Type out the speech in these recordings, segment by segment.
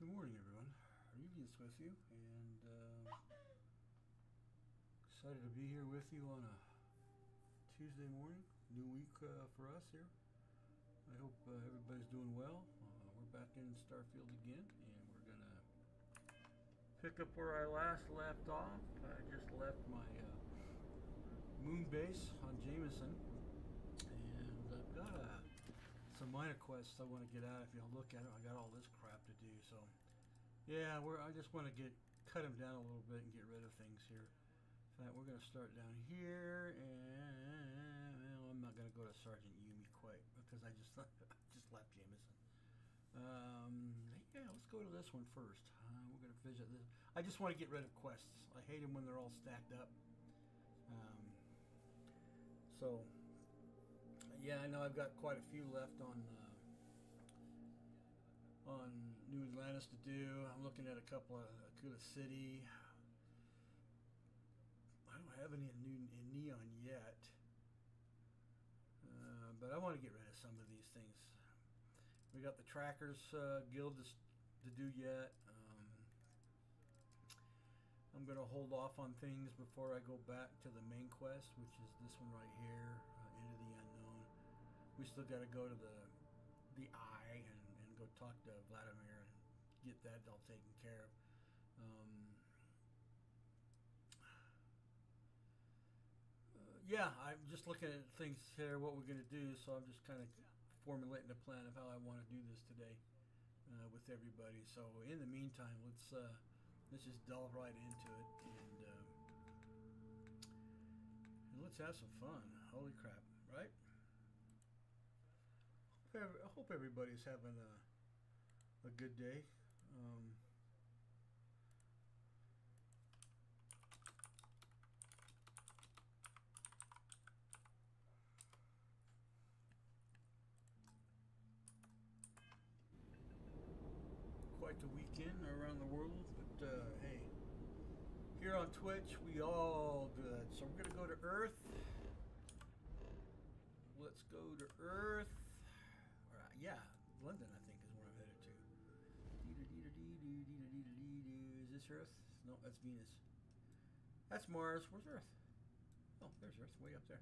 Good morning, everyone. Review's with you, and excited to be here with you on a Tuesday morning. New week for us here. I hope everybody's doing well. We're back in Starfield again, and we're gonna pick up where I last left off. I just left my moon base on Jameson, and I've got some minor quests I want to get out. If you'll look at it, I got all this crap to do. So, yeah, I just want to cut them down a little bit and get rid of things here. In fact, we're going to start down here, and well, I'm not going to go to Sergeant Yumi quite because I just left Jameson. Yeah, let's go to this one first. We're going to visit this. I just want to get rid of quests. I hate them when they're all stacked up. So. Yeah, I know I've got quite a few left on New Atlantis to do. I'm looking at a couple of Akula City. I don't have any in Neon yet, but I want to get rid of some of these things. We got the Trackers Guild to do yet. I'm going to hold off on things before I go back to the main quest, which is this one right here, Into the Unknown. We still got to go to the Eye and go talk to Vladimir and get that all taken care of. Yeah, I'm just looking at things here, what we're going to do, so I'm just kind of formulating a plan of how I want to do this today with everybody. So in the meantime, let's just delve right into it and let's have some fun. Holy crap, right? I hope everybody's having a good day. Quite the weekend around the world, but hey, here on Twitch we all good. So we're gonna go to Earth. Let's go to Earth. Yeah, London I think is where I'm headed to. Is this Earth? No, that's Venus. That's Mars. Where's Earth? Oh, there's Earth, way up there.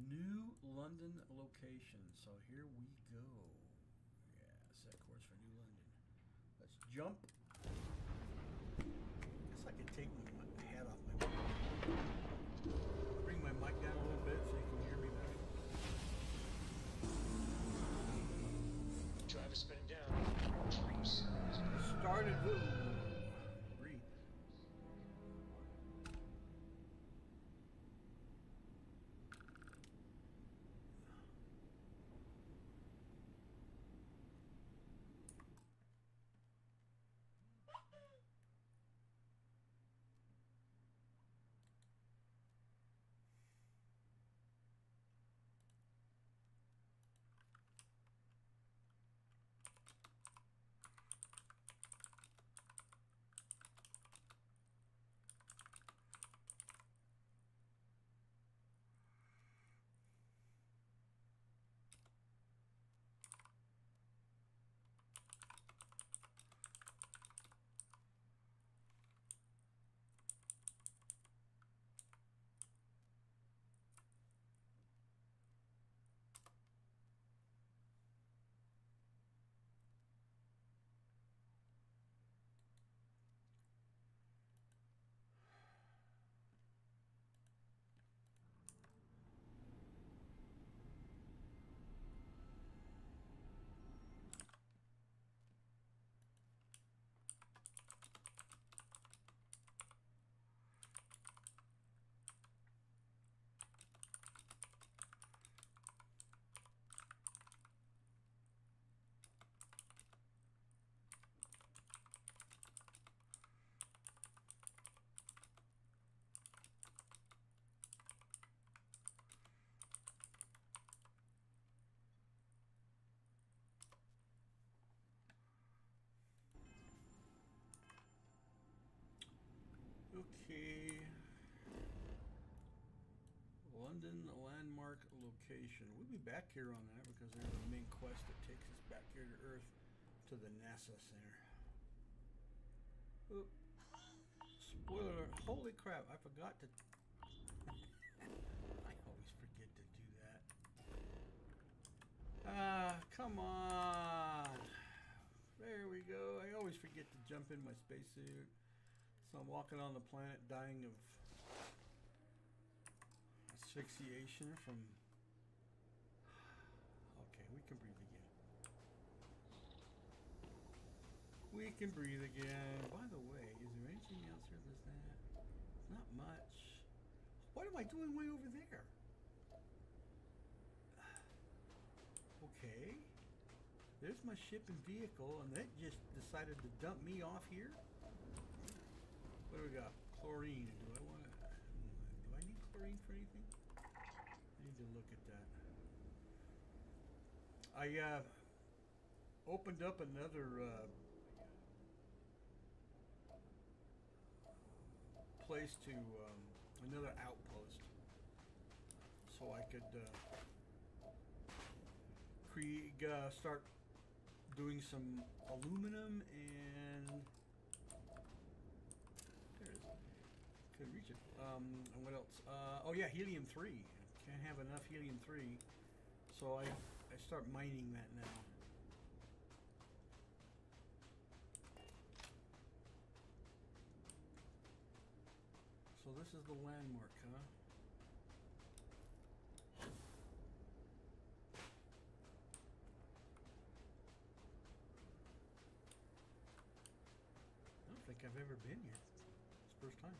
New London location. So here we go. Yeah, set course for New London. Let's jump. Guess I could take my hat off my mic. Bring my mic down a little bit so you can hear me better. Drive is spinning down. Started. Breathe. Okay. London landmark landmark location. We'll be back here on that because there's a main quest that takes us back here to Earth to the NASA Center. Oop. Spoiler alert. Holy crap, I forgot to... I always forget to do that. Come on. There we go. I always forget to jump in my spacesuit. So I'm walking on the planet dying of asphyxiation from... Okay, we can breathe again. We can breathe again. By the way, is there anything else here that's that? Not much. What am I doing way over there? Okay. There's my ship and vehicle, and it just decided to dump me off here. What do we got? Chlorine. Do I want to... Do I need chlorine for anything? I need to look at that. I opened up another place to another outpost, so I could start doing some aluminum and there it is. Couldn't reach it. And what else? Oh yeah, helium-3. Can't have enough helium-3, so I start mining that now. So this is the landmark, huh? I don't think I've ever been here. It's the first time.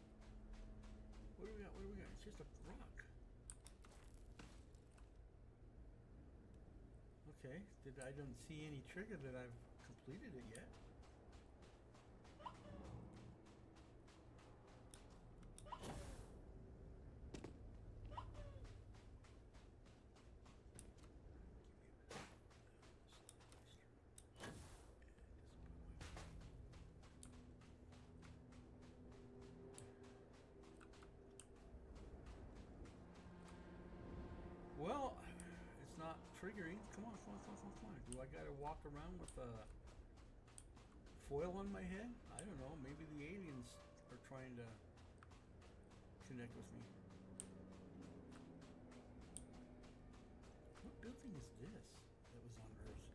What do we got? What do we got? It's just a rock. Okay. I don't see any trigger that I've completed it yet. Well, it's not triggering. Come on, come on, come on, come on. Do I gotta walk around with a foil on my head? I don't know. Maybe the aliens are trying to connect with me. What building is this that was on Earth?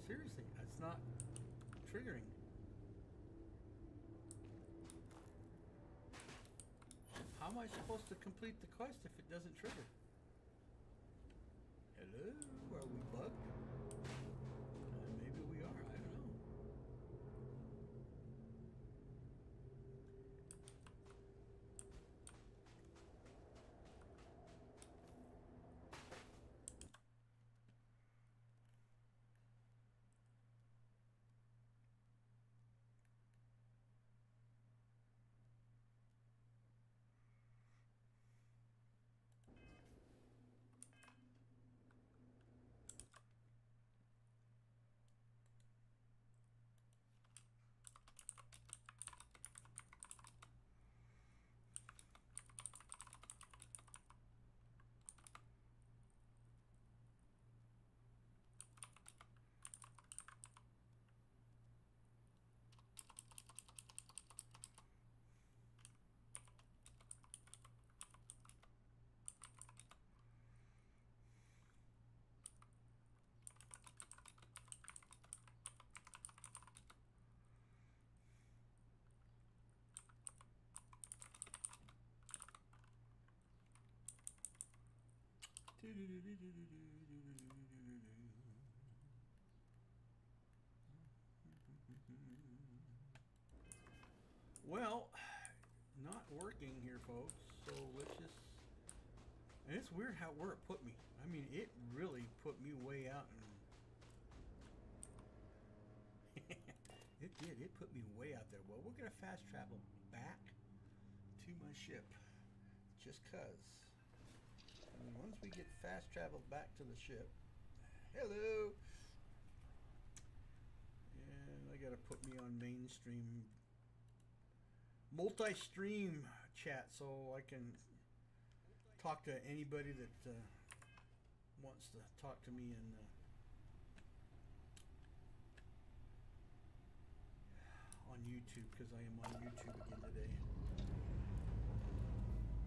Seriously, it's not triggering. How am I supposed to complete the quest if it doesn't trigger? Hello? Are we bugged? Maybe we are. I don't know. Well, not working here, folks. So let's just... And it's weird where it put me. I mean, it really put me way out. It did. It put me way out there. Well, we're going to fast travel back to my ship. Just 'cause. And once we get fast traveled back to the ship... Hello! And I I gotta put me on mainstream, multi-stream chat so I can talk to anybody that wants to talk to me in on YouTube, because I am on YouTube again today.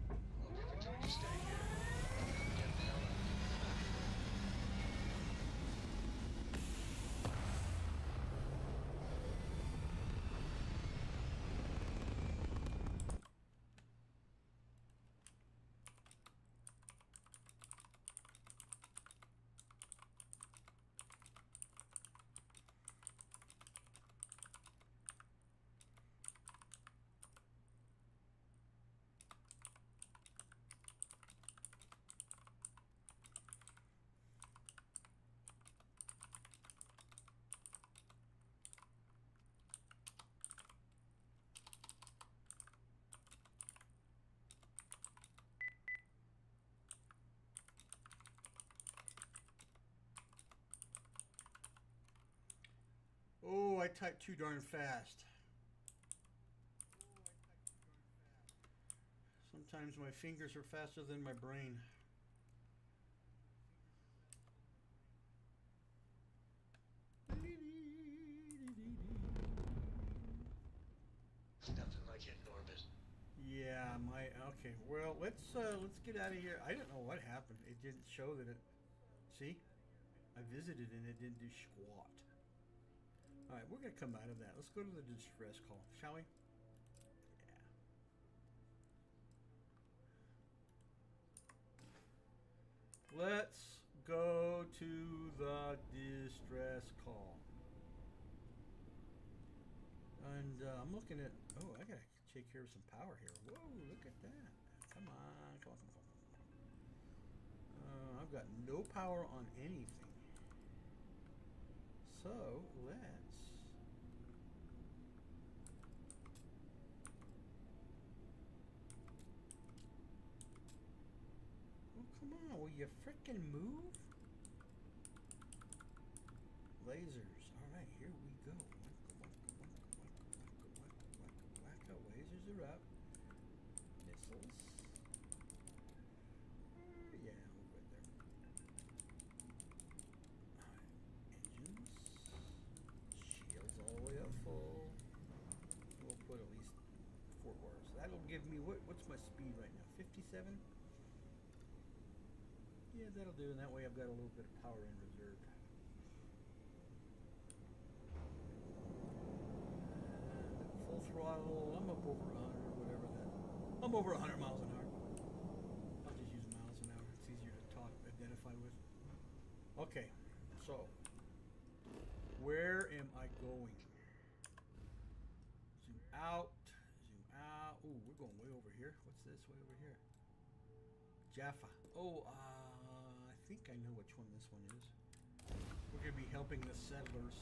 Well, if we told you to stay here, get the hell out. Oh, I type too darn fast. Sometimes my fingers are faster than my brain. Nothing like hitting orbit. Yeah, okay. Well, let's get out of here. I don't know what happened. It didn't show that it. See, I visited and it didn't do squat. All right, we're gonna come out of that. Let's go to the distress call, shall we? Yeah. Let's go to the distress call. And I'm looking at. Oh, I gotta take care of some power here. Whoa, look at that! Come on, come on, come on, come on. I've got no power on anything. So let's. Oh, come on! Will you frickin' move? Lasers. All right, here we go. Lasers are up. Missiles. Yeah, we're good there. Alright, engines. Shields all the way up full. We'll put at least 4 bars. That'll give me, what's my speed right now? 57? Yeah, that'll do, and that way I've got a little bit of power in reserve. Full throttle, I'm up over 100 or whatever that. I'm over 100 miles an hour. I'll just use miles an hour. It's easier to identify with. Okay, so where am I going? Zoom out, zoom out. Ooh, we're going way over here. What's this way over here? Jaffa. Oh, I think I know which one this one is. We're going to be helping the settlers.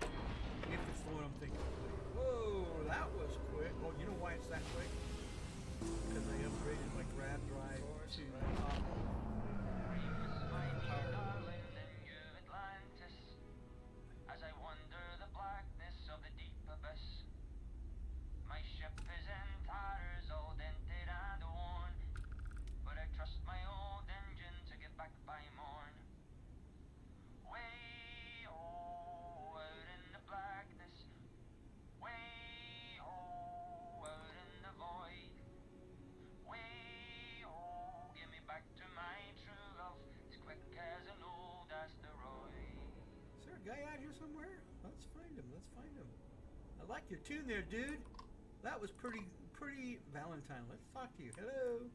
If it's the one I'm thinking of. Whoa, that was quick. Oh, you know why it's that quick? Because I upgraded my grab drive to top. As I wander the blackness of the deep abyss, my ship is in tatters, all dented and worn, but I trust my old engine to get back by morn. Way out in the blackness, way out in the void, way get me back to my true love, as quick as an old asteroid. Is there a guy out here somewhere? Let's find him. Let's find him. I like your tune there, dude. That was pretty Valentine. Let's talk to you. Hello.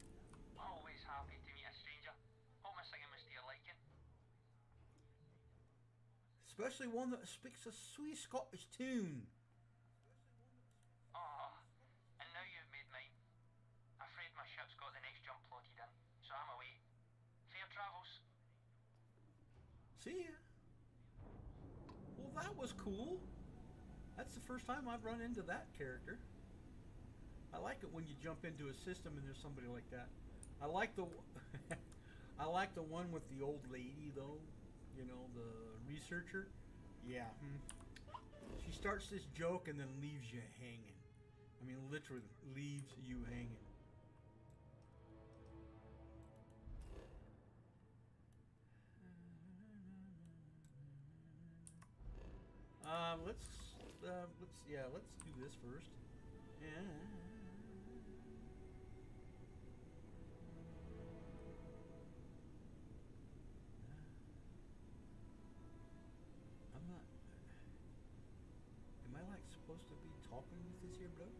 Always happy to meet a stranger. Hope my singing was to your liking. Especially one that speaks a sweet Scottish tune. Ah, and now you've made mine. Afraid my ship's got the next jump plotted in, so I'm away. Fair travels. See ya. Well, that was cool. That's the first time I've run into that character. I like it when you jump into a system and there's somebody like that. I like the I like the one with the old lady though. You know, the researcher. Yeah. She starts this joke and then leaves you hanging. I mean, literally leaves you hanging. Let's do this first. I'm not. Am I like supposed to be talking with this here bloke?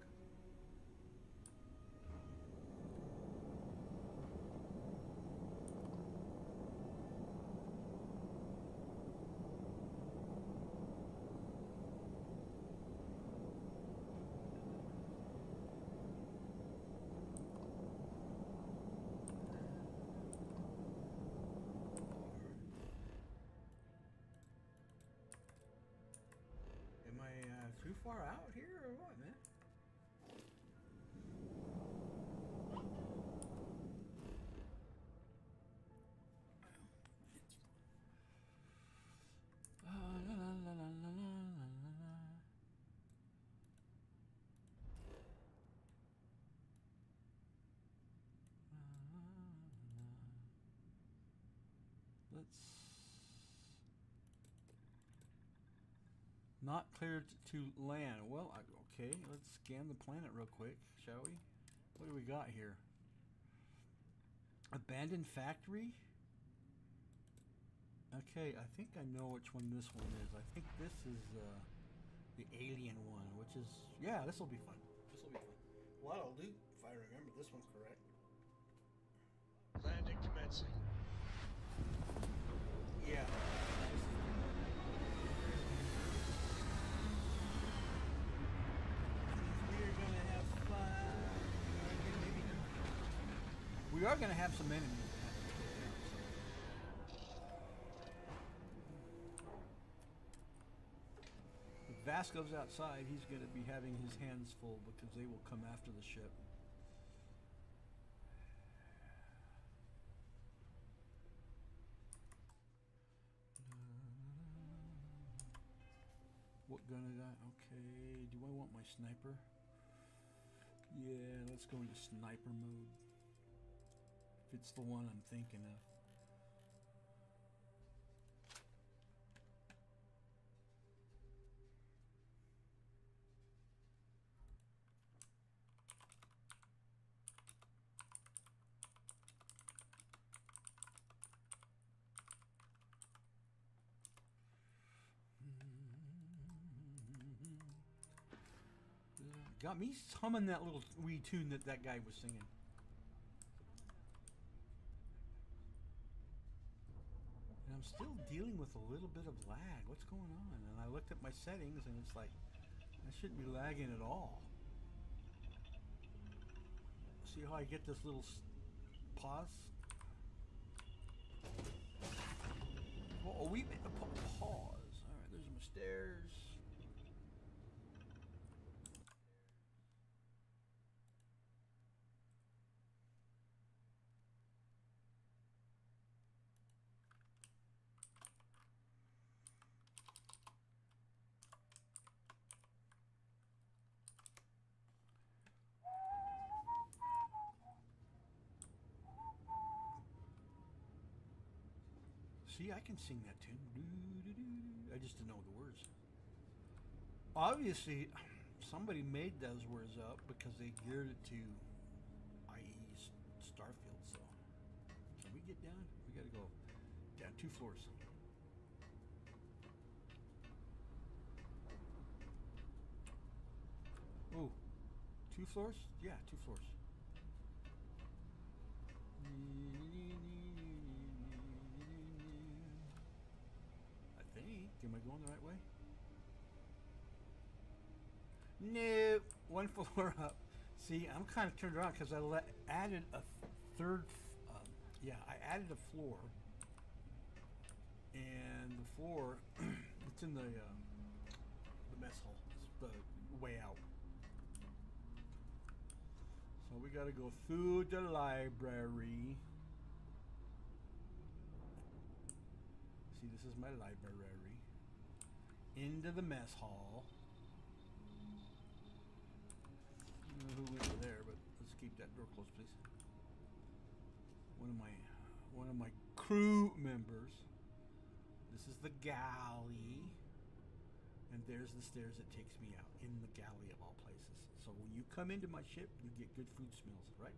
Am I too far out here or what, man? La, la, la, la, la, la, la. Let's not cleared to land. Well, okay, let's scan the planet real quick, shall we? What do we got here? Abandoned factory? Okay, I think I know which one this one is. I think this is the alien one, which is, yeah, this will be fun. This will be fun. A lot of loot, if I remember this one correct. Landing commencing. Yeah. We're gonna have fun. We are going to have some enemies. If Vasco's outside, he's going to be having his hands full because they will come after the ship. What gun I got? Okay, do I want my sniper? Yeah, let's go into sniper mode. If it's the one I'm thinking of. Got me humming that little wee tune that that guy was singing. And I'm still dealing with a little bit of lag. What's going on? And I looked at my settings and it's like, I shouldn't be lagging at all. See how I get this little pause? Oh, we made a pause. All right, there's my stairs. See, I can sing that tune. I just didn't know the words. Obviously, somebody made those words up because they geared it to, i.e., Starfield. So, can we get down? We gotta go down 2 floors. Oh, 2 floors? Yeah, 2 floors. I think. Am I going the right way? No, 1 floor up. See, I'm kind of turned around because I added a third. I added a floor, and the floor it's in the mess hall. It's the way out. So we got to go through the library. See, this is my library. into the mess hall. I don't know who went over there, but let's keep that door closed, please. One of my crew members. This is the galley, and there's the stairs that takes me out in the galley of all places. So when you come into my ship, you get good food smells, right?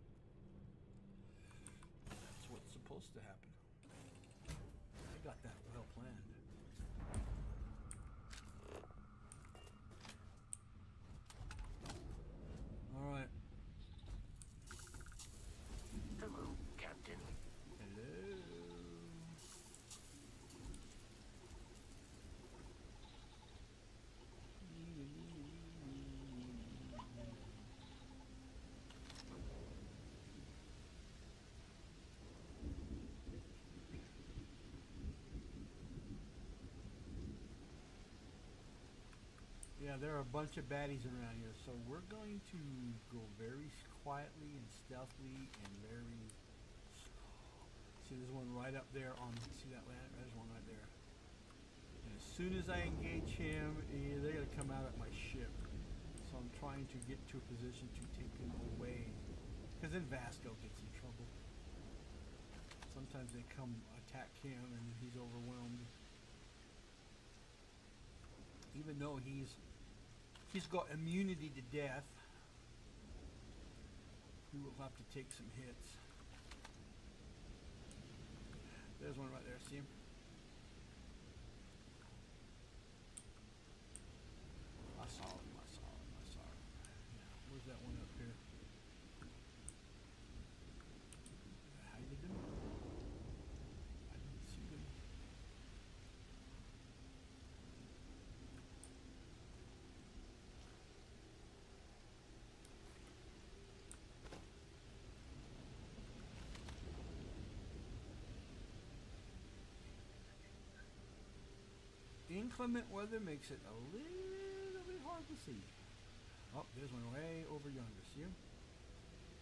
That's what's supposed to happen. I got that well planned. All right. Hello, Captain. Hello. Yeah, there are a bunch of baddies around here, so we're going to go very quietly and stealthily and very slow. See, there's one right up there on, see that land? There's one right there. And as soon as I engage him, they're going to come out at my ship. So I'm trying to get to a position to take him away. Because then Vasco gets in trouble. Sometimes they come attack him and he's overwhelmed. Even though he's got immunity to death, he will have to take some hits. There's one right there, see him? I saw him. Yeah, where's that one up here? How you doing? I didn't see them. Inclement weather makes it a little bit hard to see. Oh, there's one way over yonder. See him?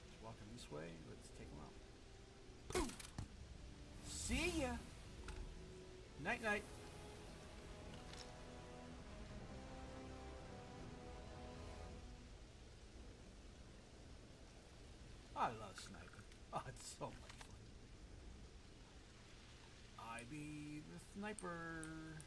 He's walking this way. Let's take him out. Poof! See ya! Night night. I love sniping. Oh, it's so much fun. I be the sniper.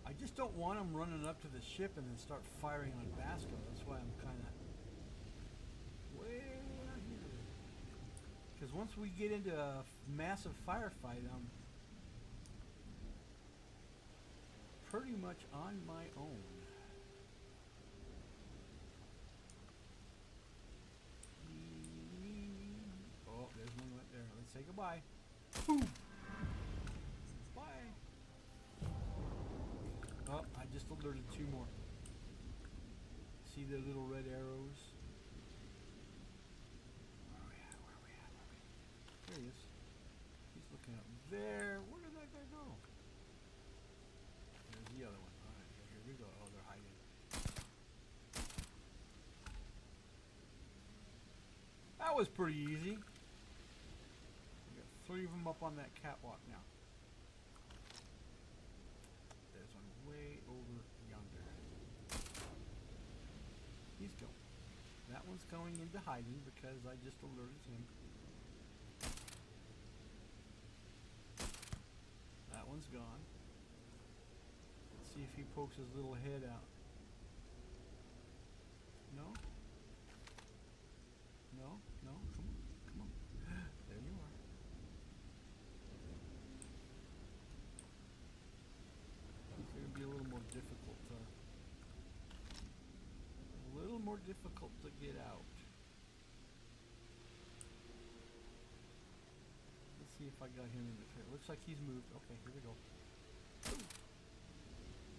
I just don't want them running up to the ship and then start firing on Vasco. That's why I'm kind of way out here. Because once we get into a massive firefight, I'm pretty much on my own. Oh, there's one right there. Let's say goodbye. Boom. Bye. Oh, I just alerted two more. See the little red arrows? Where are we at? There he is. He's looking up there. Where did that guy go? There's the other one. Alright, here we go. Oh, they're hiding. That was pretty easy. We got 3 of them up on that catwalk now. There's one way over yonder. He's going. That one's going into hiding because I just alerted him. That one's gone. Let's see if he pokes his little head out. No? No? No? Come on. Come on. There you are. It's going to be a little more difficult to get out. Let's see if I got him in the clear. Looks like he's moved. Okay, here we go.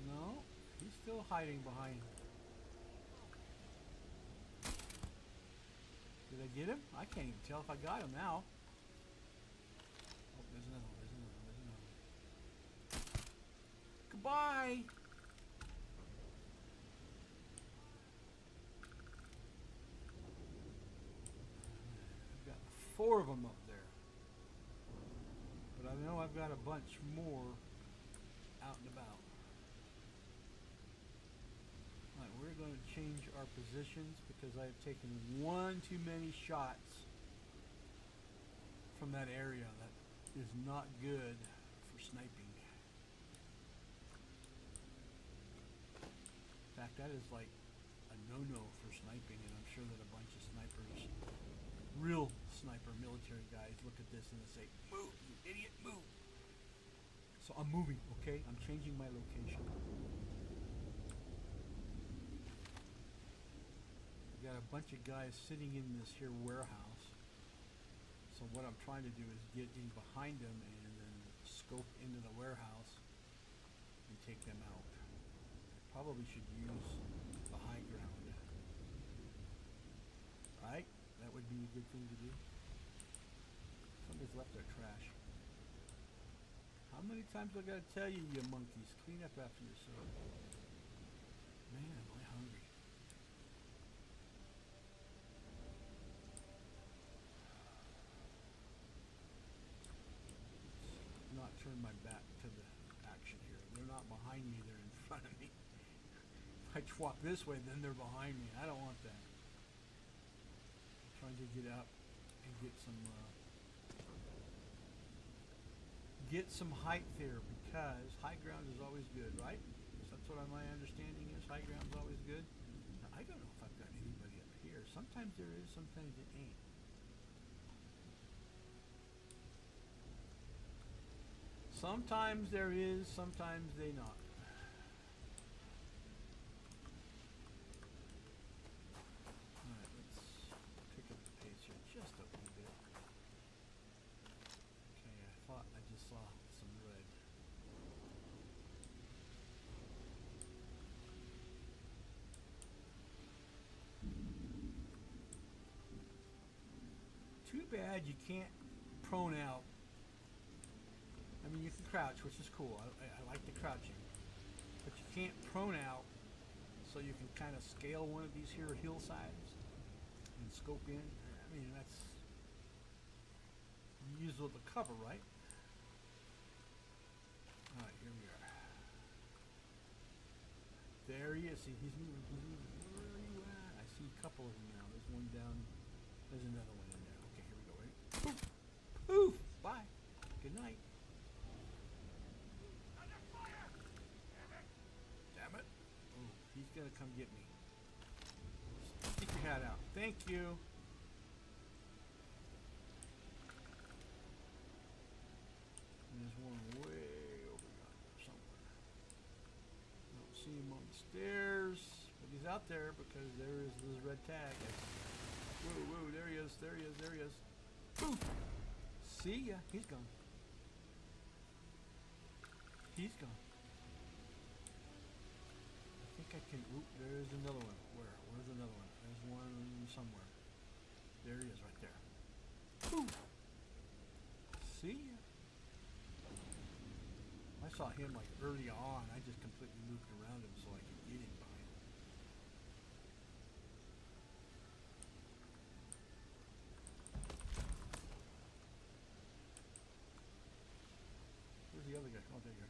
No, he's still hiding behind. Did I get him? I can't even tell if I got him now. Oh, there's another one. Goodbye! 4 of them up there. But I know I've got a bunch more out and about. Alright, we're going to change our positions because I've taken one too many shots from that area. That is not good for sniping. In fact, that is like a no-no for sniping, and I'm sure that a bunch of snipers, real sniper military guys, look at this and they say, "Move, you idiot, move." So I'm moving, okay? I'm changing my location. I got a bunch of guys sitting in this here warehouse. So what I'm trying to do is get in behind them and then scope into the warehouse and take them out. Probably should use the high ground. Right? That would be a good thing to do. Somebody's left their trash. How many times do I gotta tell you, you monkeys? Clean up after yourself. Man, am I hungry. Let's not turn my back to the action here. They're not behind me, they're in front of me. If I walk this way, then they're behind me. I don't want that. I'm trying to get up and get some height there, because high ground is always good, right? That's what my understanding is. High ground is always good. Now, I don't know if I've got anybody up here. Sometimes there is, sometimes it ain't. Sometimes there is, sometimes they not. Alright, let's pick up the pace here just a little bit. Okay, I thought I just saw some red. Too bad you can't prone out. I mean, you can crouch, which is cool. I like the crouching. But you can't prone out, so you can kind of scale one of these here hillsides and scope in. I mean, that's useful to cover, right? Alright, here we are. There he is. See, he's moving. He's moving. Where are you at? I see a couple of them now. There's one down. There's another one in there. Okay, here we go. Ready? Poof! Poof! Bye. Good night. Damn it. Oh, he's gonna come get me. Stick your hat out. Thank you. And there's one way over yonder somewhere. Don't see him on the stairs, but he's out there because there is this red tag. Whoa, whoa, there he is, there he is, there he is. Poof! See ya, he's gone. He's gone. I think I can, oop, there's another one. Where? Where's another one? There's one somewhere. There he is, right there. Poof! See ya. I saw him like early on. I just completely looped around him so I could get him behind him. Where's the other guy? Oh, there you are.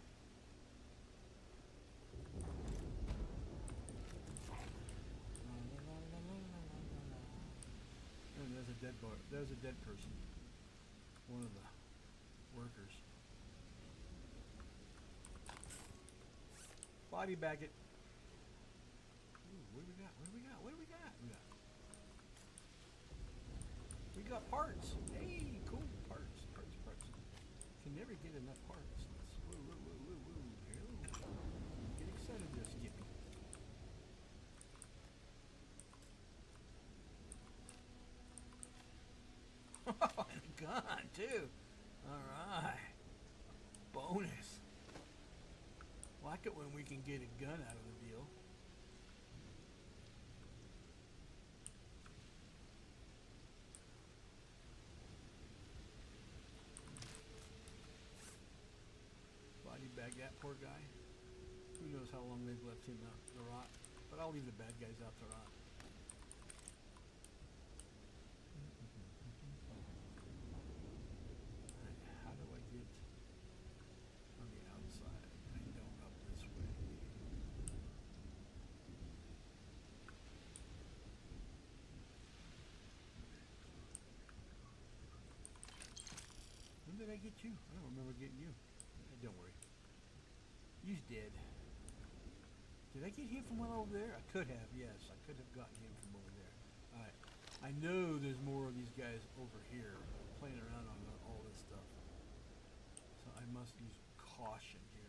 And there's a dead boy. There's a dead person. One of the workers. Body bag it. Ooh, what do we got? What do we got? What do we got? We got parts. Hey, cool parts. Parts. Can never get enough parts. Woo. Get excited just get me. And a gun too. Alright. Bonus. Like it when we can get a gun out of the deal. Body bag that poor guy. Who knows how long they've left him out to rot. But I'll leave the bad guys out to rot. did I get you? I don't remember getting you. Don't worry. You's dead. Did I get him from well over there? I could have, yes. I could have gotten him from over there. Alright. I know there's more of these guys over here playing around on all this stuff. So I must use caution here.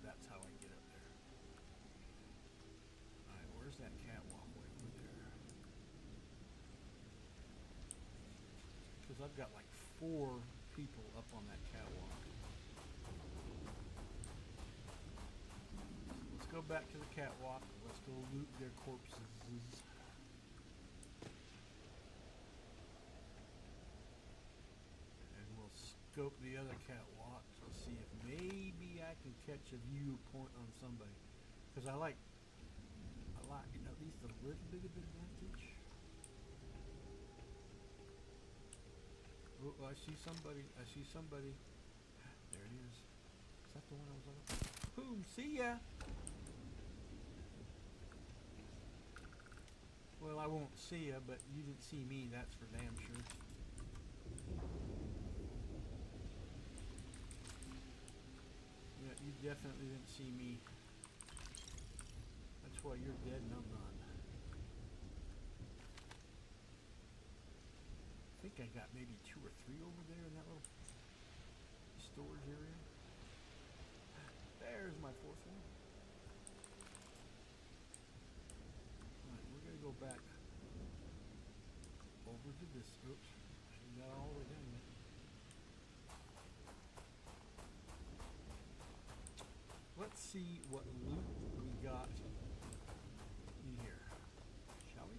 That's how I get up there. Alright, where's that catwalk way over there? Because I've got like 4 people up on that catwalk. Let's go back to the catwalk. Let's go loot their corpses. And we'll scope the other catwalk to see if maybe I can catch a viewpoint on somebody. Because I like at least a little bit of advantage. Oh, I see somebody. There it is. Is that the one I was looking for? Boom, see ya! Well, I won't see ya, but you didn't see me, that's for damn sure. Yeah, you definitely didn't see me. That's why you're dead and I'm not. I think I got maybe 2 or 3 over there in that little storage area. There's my 4th one. Alright, we're gonna go back over to this. Oops, I haven't got all the way down yet. Let's see what loot we got in here, shall we?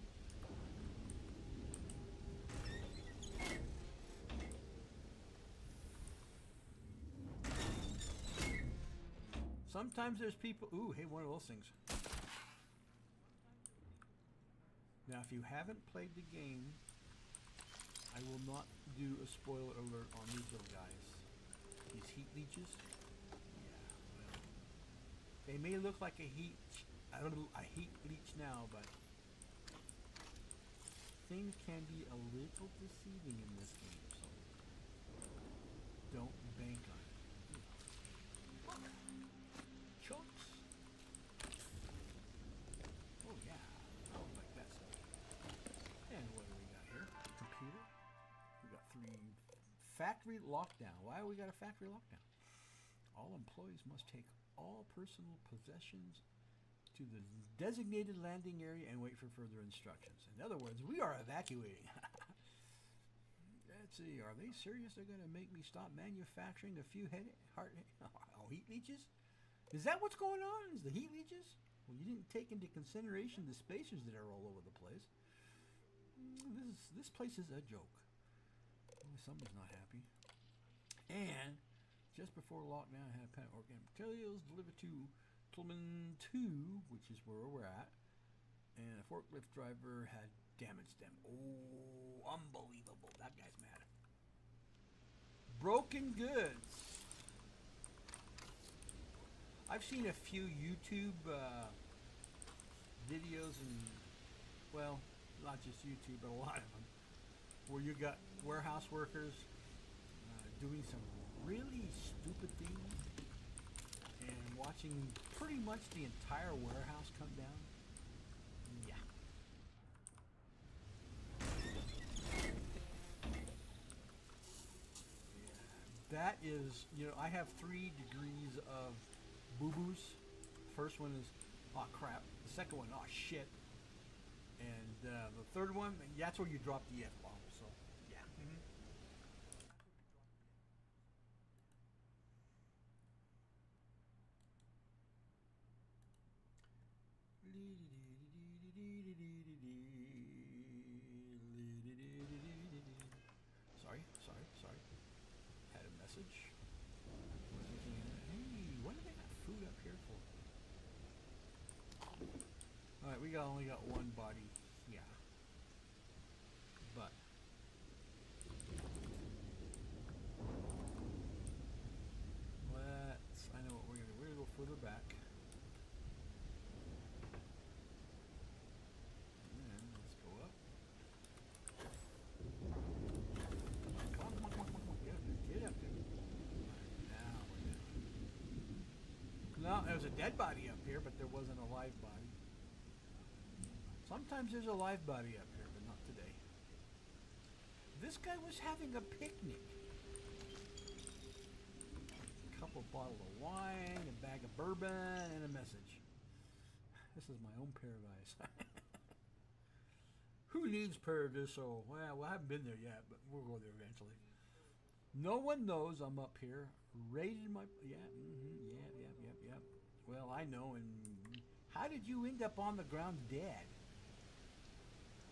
Sometimes there's people. Ooh, hey, one of those things. Now, if you haven't played the game, I will not do a spoiler alert on these little guys. These heat leeches. Yeah, well, they may look like a heat leech now, but things can be a little deceiving in this game, so don't bank on it. Look, chunks. Oh yeah, I would like that stuff. And what do we got here? Computer. We got 3 factory lockdown. Why we got a factory lockdown? All employees must take all personal possessions to the designated landing area and wait for further instructions. In other words, we are evacuating. Let's see, are they serious? They're going to make me stop manufacturing a few heat leeches? Is that what's going on? Is the heat leeches? Well, you didn't take into consideration the spacers that are all over the place. This place is a joke. Oh, somebody's not happy. And just before lockdown, I had organic materials delivered to Tillman 2, which is where we're at, and a forklift driver had damaged them. Oh, unbelievable. That guy's mad. Broken goods. I've seen a few YouTube videos, and, well, not just YouTube, but a lot of them, where you got warehouse workers doing some really stupid things and watching pretty much the entire warehouse come down. Yeah. That is, I have 3 degrees of boo-boos. First one is, oh crap. The second one, oh shit. And the third one, that's where you drop the F-bomb. So, yeah. Sorry. Had a message. Hey, what do they got food up here for? Alright, we only got 1 body. Yeah. But I know what we're gonna do. We're gonna go further back. And let's go up. dead body up here, but there wasn't a live body. Sometimes there's a live body up here, but not today. This guy was having a picnic. A couple bottles of wine, a bag of bourbon, and a message. This is my own paradise. Who needs paradise? Oh, well, I haven't been there yet, but we'll go there eventually. No one knows I'm up here. Raided my... Yeah, yep. Well, I know, and... How did you end up on the ground dead?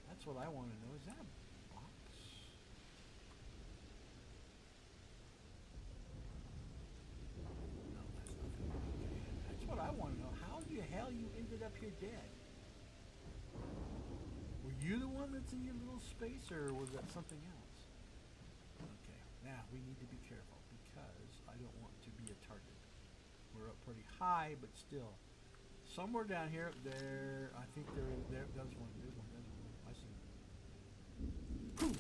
That's what I want to know. Is that a box? No, that's not it. Okay. That's what I want to know. How the hell you ended up here dead? Were you the one that's in your little space, or was that something else? Okay, now we need to be careful because I don't want to be a target. We're up pretty high, but still. Somewhere down here, there, I think there. There's one. I see him.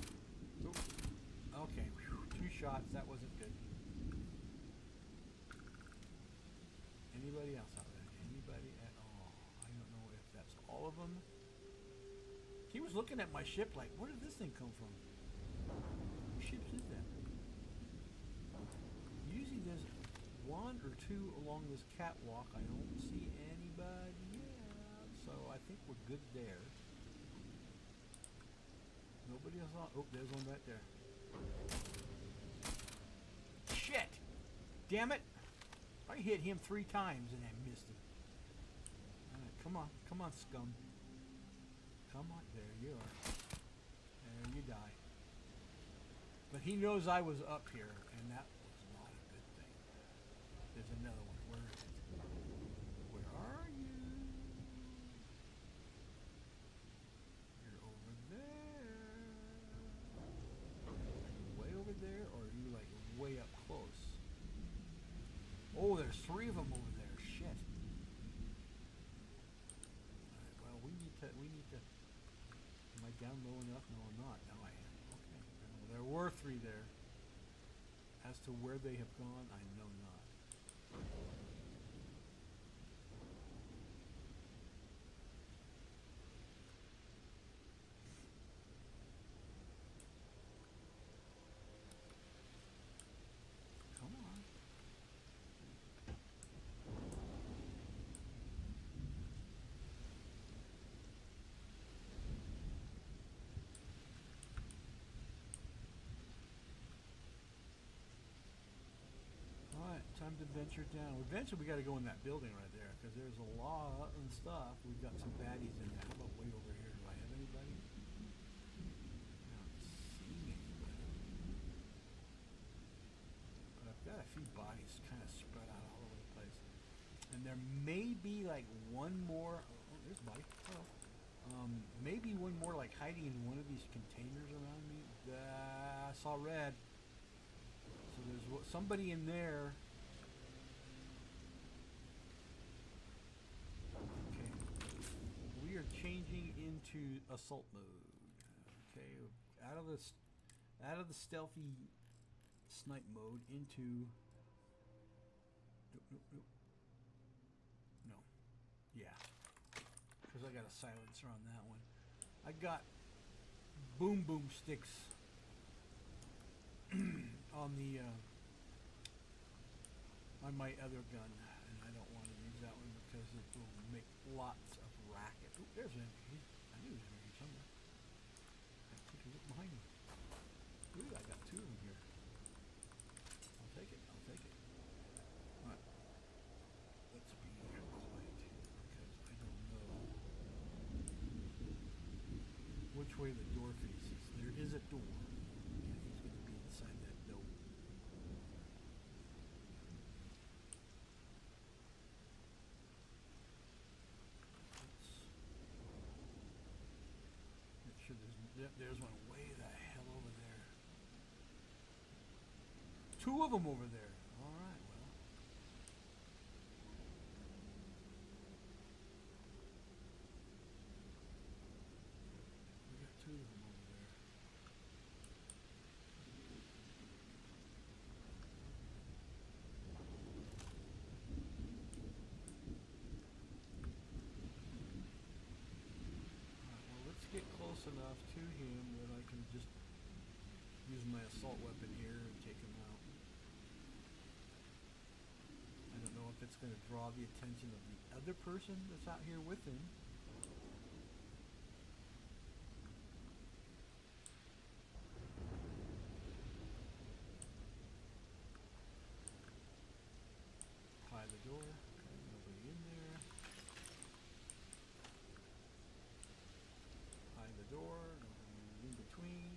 Okay, whew, 2 shots, that wasn't good. Anybody else out there? Anybody at all? I don't know if that's all of them. He was looking at my ship like, where did this thing come from? Whose ship is that? Usually there's 1 or 2 along this catwalk. I don't see anybody yet, so I think we're good there. Nobody else on. Oh, there's one right there. Shit! Damn it! I hit him 3 times and I missed him. Alright, come on, scum. Come on, there you are. There you die. But he knows I was up here, and that was not a good thing. There's another one. Where is it? Where are you? You're over there. Are you way over there, or are you like way up close? Oh, there's 3 of them over there. Shit. Alright, well, we need to... Am I down low enough? No, I'm not. No, I am. Okay. Well, there were 3 there. As to where they have gone, I know not. Come on. Alright, time to venture down. Eventually we got to go in that building right there, because there's a lot and stuff. We've got some baddies in there. How about way over here? Do I have anybody? I don't see anybody. But I've got a few bodies kind of spread out all over the place. And there may be like one more. Oh, there's a body. Oh. Maybe one more like hiding in one of these containers around me. I saw red. So there's somebody in there. Okay. We are changing into assault mode. Okay. Out of the stealthy snipe mode into... Nope. No. Yeah. Because I got a silencer on that one. I got boom sticks on the on my other gun, and I don't want to use that one because it will make lots of racket. Oh, there's an enemy. I knew he was in here somewhere. Take a look behind me. Ooh, I got 2 of them here. I'll take it. All right. Let's be quiet here because I don't know which way the door faces. There is a door. And he's going to be inside that door. Let's make sure there's one way the hell over there. 2 of them over there. All right, well. We got 2 of them over there. enough to him that I can just use my assault weapon here and take him out. I don't know if it's going to draw the attention of the other person that's out here with him. Pie the door. Okay, nobody in there. Pie the door. Nobody in between.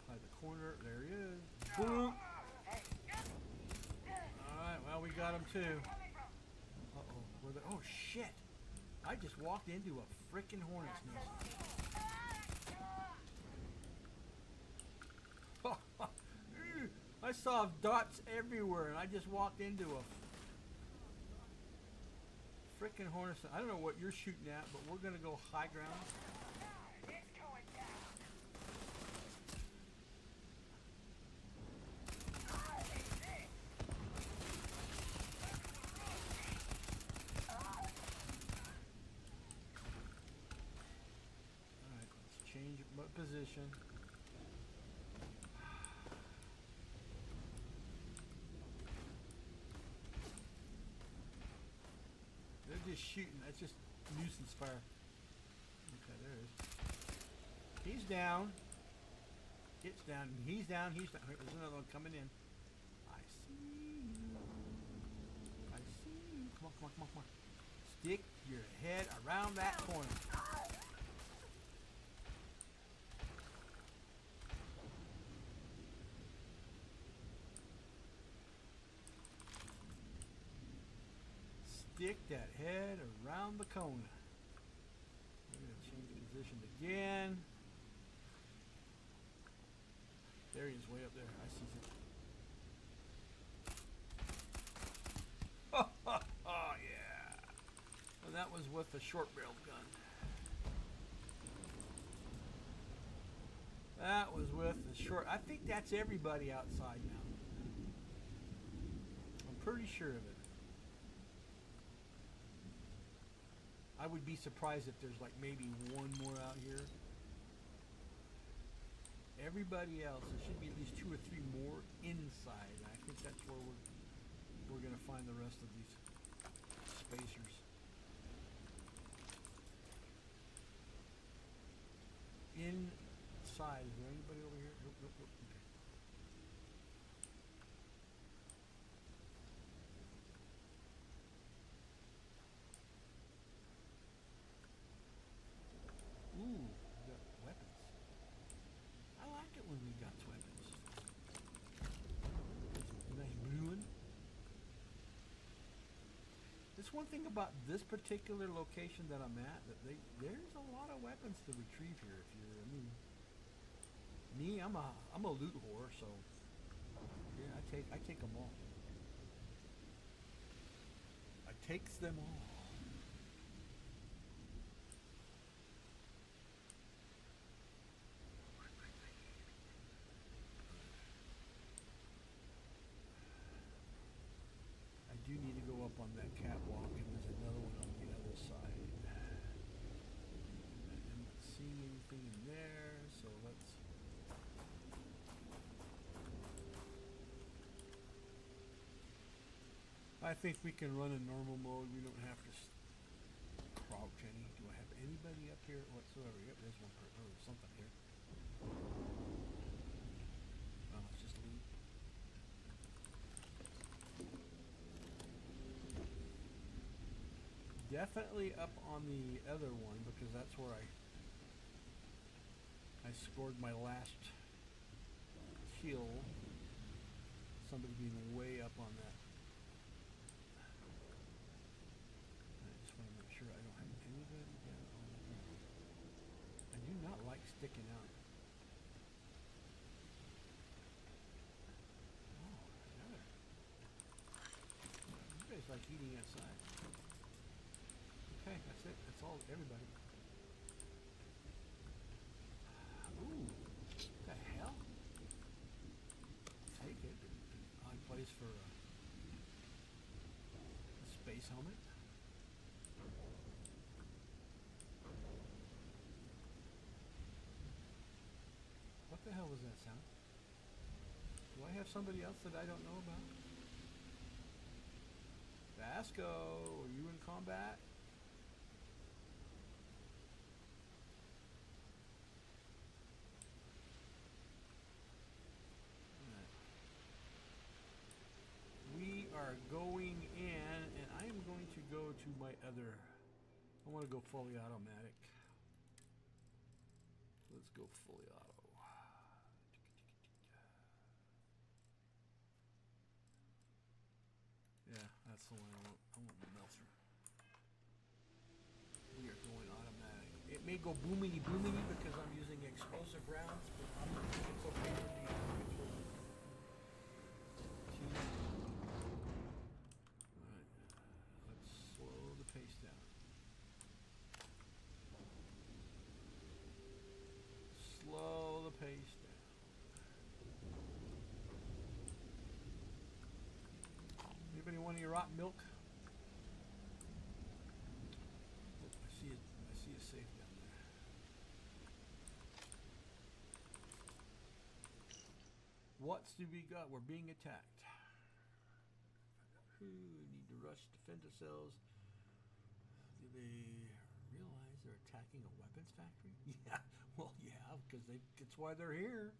Pie the corner. There he is. Boom! Alright, well, we got him too. Uh-oh. Oh, shit! I just walked into a frickin' hornet's nest. I saw dots everywhere, and I just walked into a frickin' hornet's nest. I don't know what you're shooting at, but we're gonna go high ground. Alright, let's change position. They're just shooting. That's just nuisance fire. Okay, there it is. He's down. It's down. He's down. He's down. There's another one coming in. I see you. I see you. Come on, come on, come on, come on. Stick your head around that corner. Stick that head around the cone. We're going to change position again. There he is, way up there. I see it. Oh, yeah. And that was with the short-barreled gun. That was with the short. I think that's everybody outside now. I'm pretty sure of it. I would be surprised if there's like maybe one more out here. Everybody else, there should be at least 2 or 3 more inside. I think that's where we're gonna find the rest of these spacers. Inside, is there anybody over here? Nope, nope, nope. Okay. Ooh, we got weapons. I like it when we got weapons. Nice blue one. There's one thing about this particular location that I'm at, that there's a lot of weapons to retrieve here. If you're, I mean, me, I'm a loot whore, so yeah, I take them all. I takes them all. I do need to go up on that catwalk, and there's another one on the other side. I'm not seeing anything in there, so let's. I think we can run in normal mode. We don't have to crouch any. Do I have anybody up here whatsoever? Yep, there's one person. Oh, there's something here. Oh, it's just loot. Definitely up on the other one, because that's where I scored my last kill. Somebody being way up on that. I just want to make sure I don't have anybody down on here. I do not like sticking out. Oh, another. You guys like eating outside. Okay, that's it. That's all. Everybody. Ooh, what the hell? Take it. Odd place for a space helmet. sound. Do I have somebody else that I don't know about? Vasco, are you in combat? We are going in, and I am going to go to my other. I want to go fully automatic. Let's go fully auto. Yeah, that's the one I want. I want the Meltzer. We are going automatic. It may go boomity boomity because I'm using explosive rounds, but I'm it's okay for me. Alright, let's slow the pace down. Slow the pace down. Anybody want any rotten milk? Oh, I see it. I see a safe down there. What's do we got? We're being attacked. Ooh, need to rush, defend ourselves. Do they realize they're attacking a weapons factory? Yeah, well, yeah, because that's why they're here.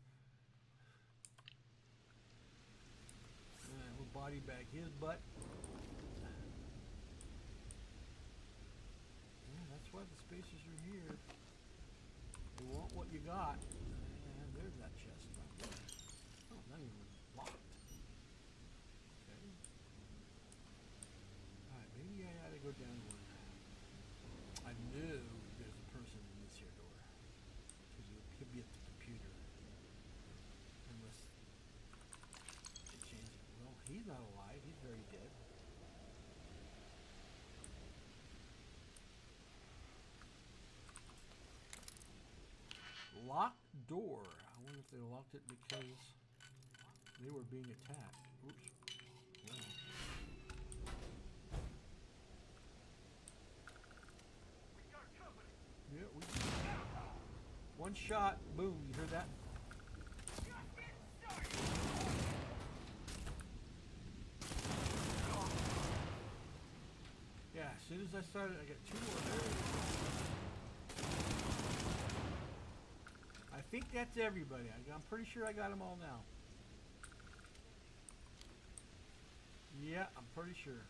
We'll body bag his butt. Yeah, that's why the spacers are here. They want what you got. And there's that chest right there. Oh, not even locked. Okay. Alright, maybe I ought to go down one. I knew there's a person in this here door. Because he'll be at the computer. Unless they change it. Well, he's not alive. He's very dead. Locked door. I wonder if they locked it because they were being attacked. Oops. Wow. Yeah, one shot. Boom. You heard that? Yeah, as soon as I started, I got two more there. I think that's everybody. I'm pretty sure I got them all now. Yeah, I'm pretty sure.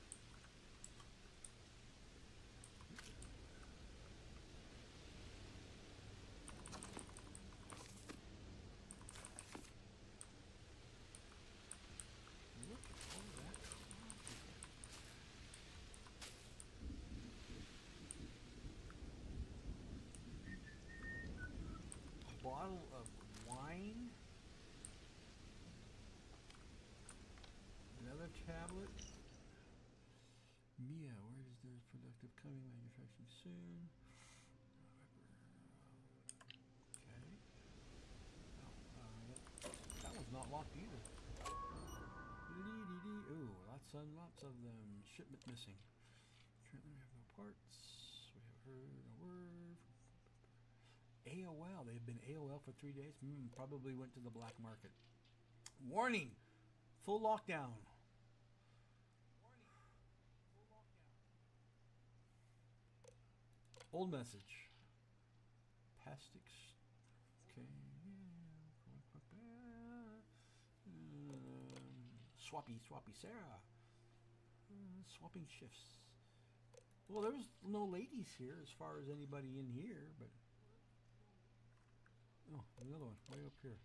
Look at all that. A bottle of wine. Another tablet. Mia, where is this productive coming? Manufacturing soon. Okay. Oh, that was not locked either. Ooh, lots of them. Shipment missing. Currently we have no parts. We have heard a word. AOL. They've been AOL for 3 days. Probably went to the black market. Warning! Full lockdown. Old message. Pastix. Okay. Swappy Sarah. Swapping shifts. Well, there was no ladies here as far as anybody in here, but... Oh, another one way up here.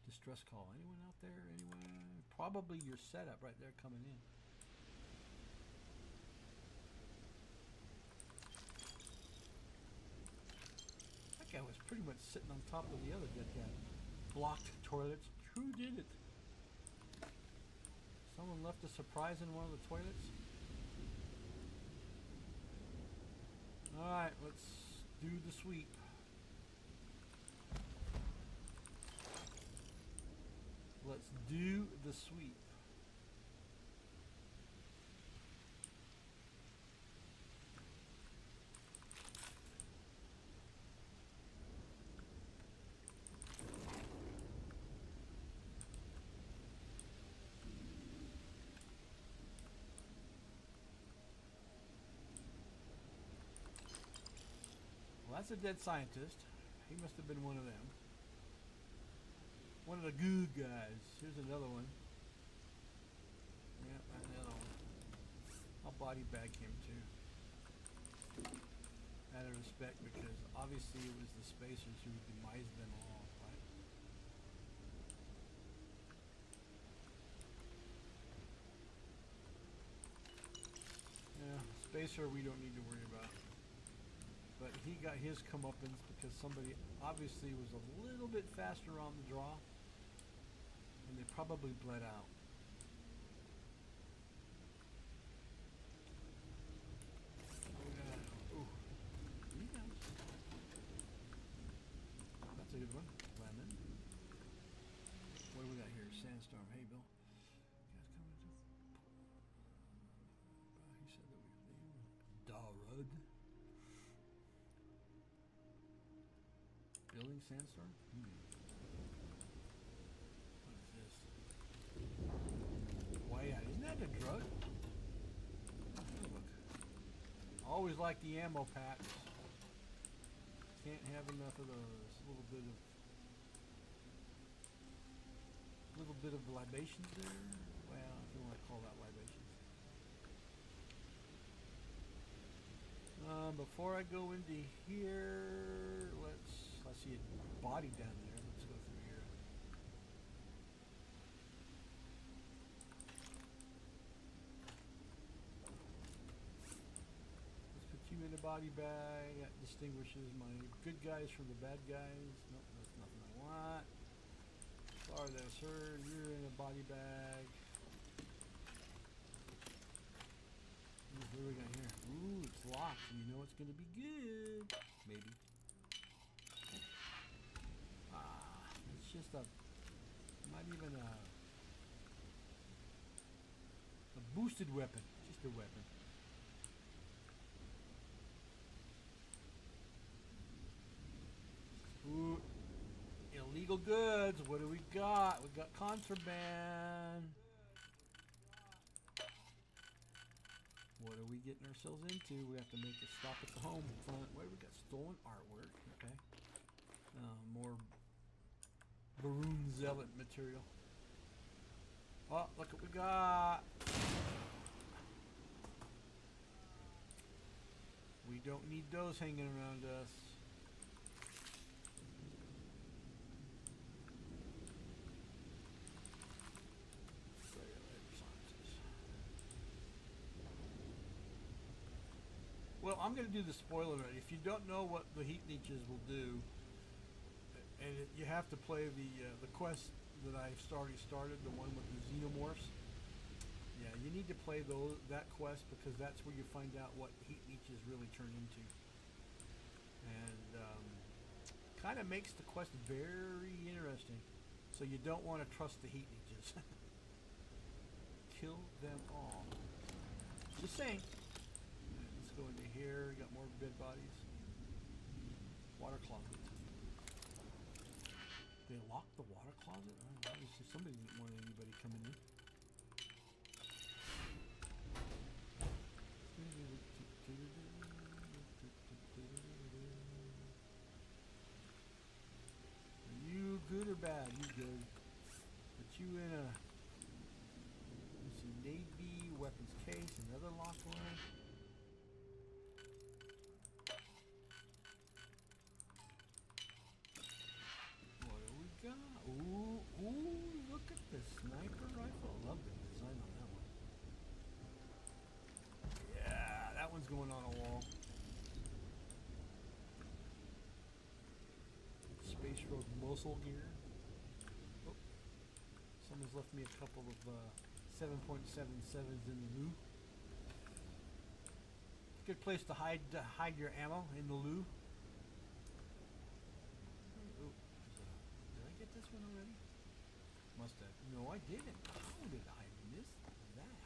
Distress call. Anyone out there? Anyone? Probably your setup right there coming in. That guy was pretty much sitting on top of the other dead guy. Blocked toilets. Who did it? Someone left a surprise in one of the toilets? Alright, let's do the sweep. Let's do the sweep. that's a dead scientist. He must have been one of them. One of the goo guys. Here's another one. Yeah, another one. I'll body bag him too. Out of respect, because obviously it was the spacers who demised them all, right? Yeah, spacer we don't need to worry about. But he got his comeuppance because somebody obviously was a little bit faster on the draw, and they probably bled out. Ooh, you guys. That's a good one. Lemon. What do we got here? Sandstorm. Hey, Bill. You guys coming to? He said that we Darud. Building sandstorm? What is this? Why, isn't that a drug? Oh, look. Always like the ammo packs. Can't have enough of those. A little bit of libations there. Well, if you want to call that libations. Before I go into here, I see a body down there. Let's go through here. Let's put you in a body bag. That distinguishes my good guys from the bad guys. Nope, that's nothing I want. Sorry there, sir. You're in a body bag. Ooh, what do we got here? Ooh, it's locked. You know it's going to be good. Maybe. It's just not even a boosted weapon. Just a weapon. Ooh, illegal goods. What do we got? We got contraband. What are we getting ourselves into? We have to make a stop at the home front. What do we got? Stolen artwork. Okay. More Baroon Zealot material. Oh, look what we got. We don't need those hanging around us. Well, I'm going to do the spoiler already. If you don't know what the heat leeches will do, and you have to play the quest that I've already started, the one with the xenomorphs. Yeah, you need to play that quest because that's where you find out what heat leeches really turn into. And kind of makes the quest very interesting. So you don't want to trust the heat leeches. Kill them all. Just saying. Let's go into here. Got more dead bodies. Water closet. They locked the water closet? Oh, obviously somebody didn't want anybody coming in. Are you good or bad? You good. Put you in a Navy weapons case, another locked one. Ooh, look at the sniper rifle. I love the design on that one. Yeah, that one's going on a wall. Space Road muscle gear. Oh, someone's left me a couple of 7.77s in the loo. Good place to hide your ammo in the loo. This one already? Must have. No, I didn't. How did I miss that?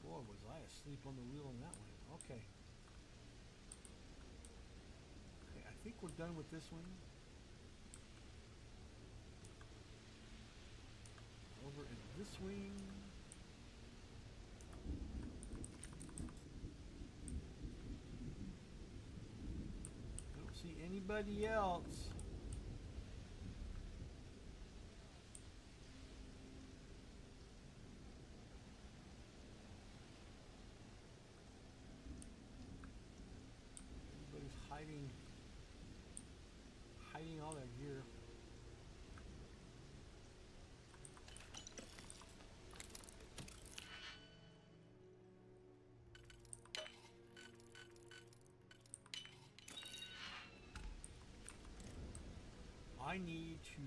Boy, was I asleep on the wheel on that one. Okay. Okay, I think we're done with this one. Over in this wing. everybody else. Everybody's hiding all their gear. I need to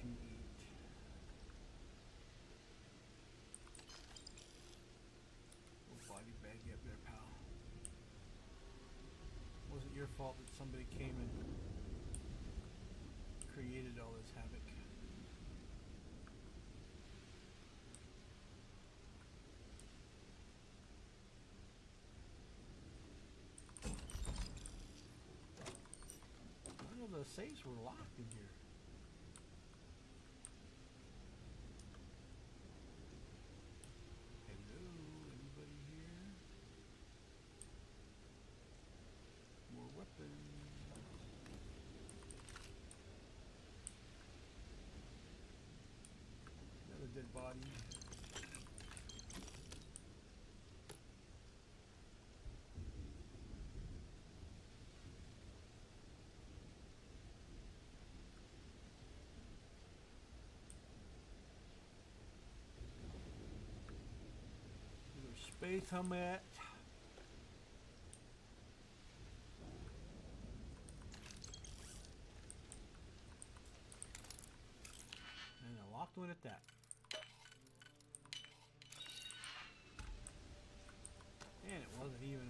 eat. What body bag you up there, pal? Wasn't your fault that somebody came and created all this havoc. The safes were locked in here. Hello, anybody here? More weapons. Another dead body. Space helmet. And a locked one at that. And it wasn't even a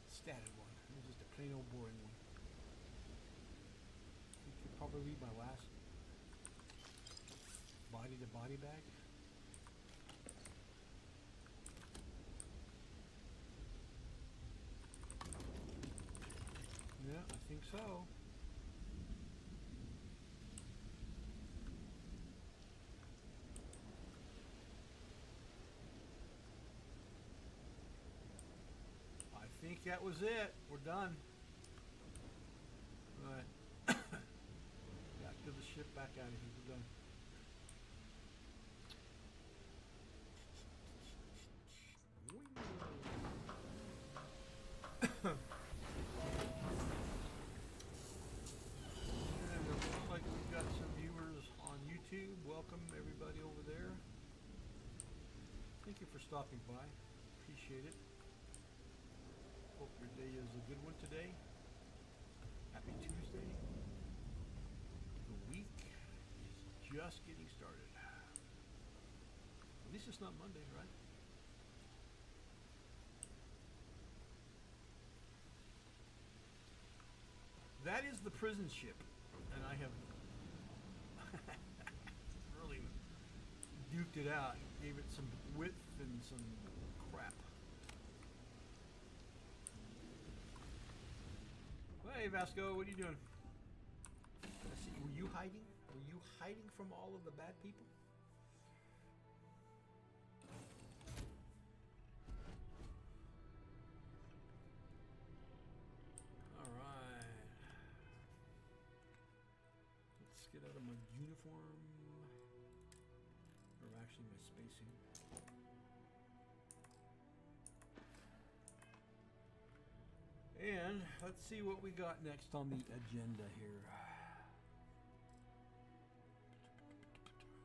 statted one. It was just a plain old boring one. You could probably read my last body to body bag. Yeah, I think so. I think that was it. We're done. Alright. Back to the ship, back out of here. We're done. Welcome everybody over there. Thank you for stopping by. Appreciate it. Hope your day is a good one today. Happy Tuesday. The week is just getting started. At least it's not Monday, right? That is the prison ship, and I have really duked it out, gave it some width and some crap. Well, hey Vasco, what are you doing? Let's see, were you hiding? Were you hiding from all of the bad people? Get out of my uniform, or actually my spacing. And let's see what we got next on the agenda here.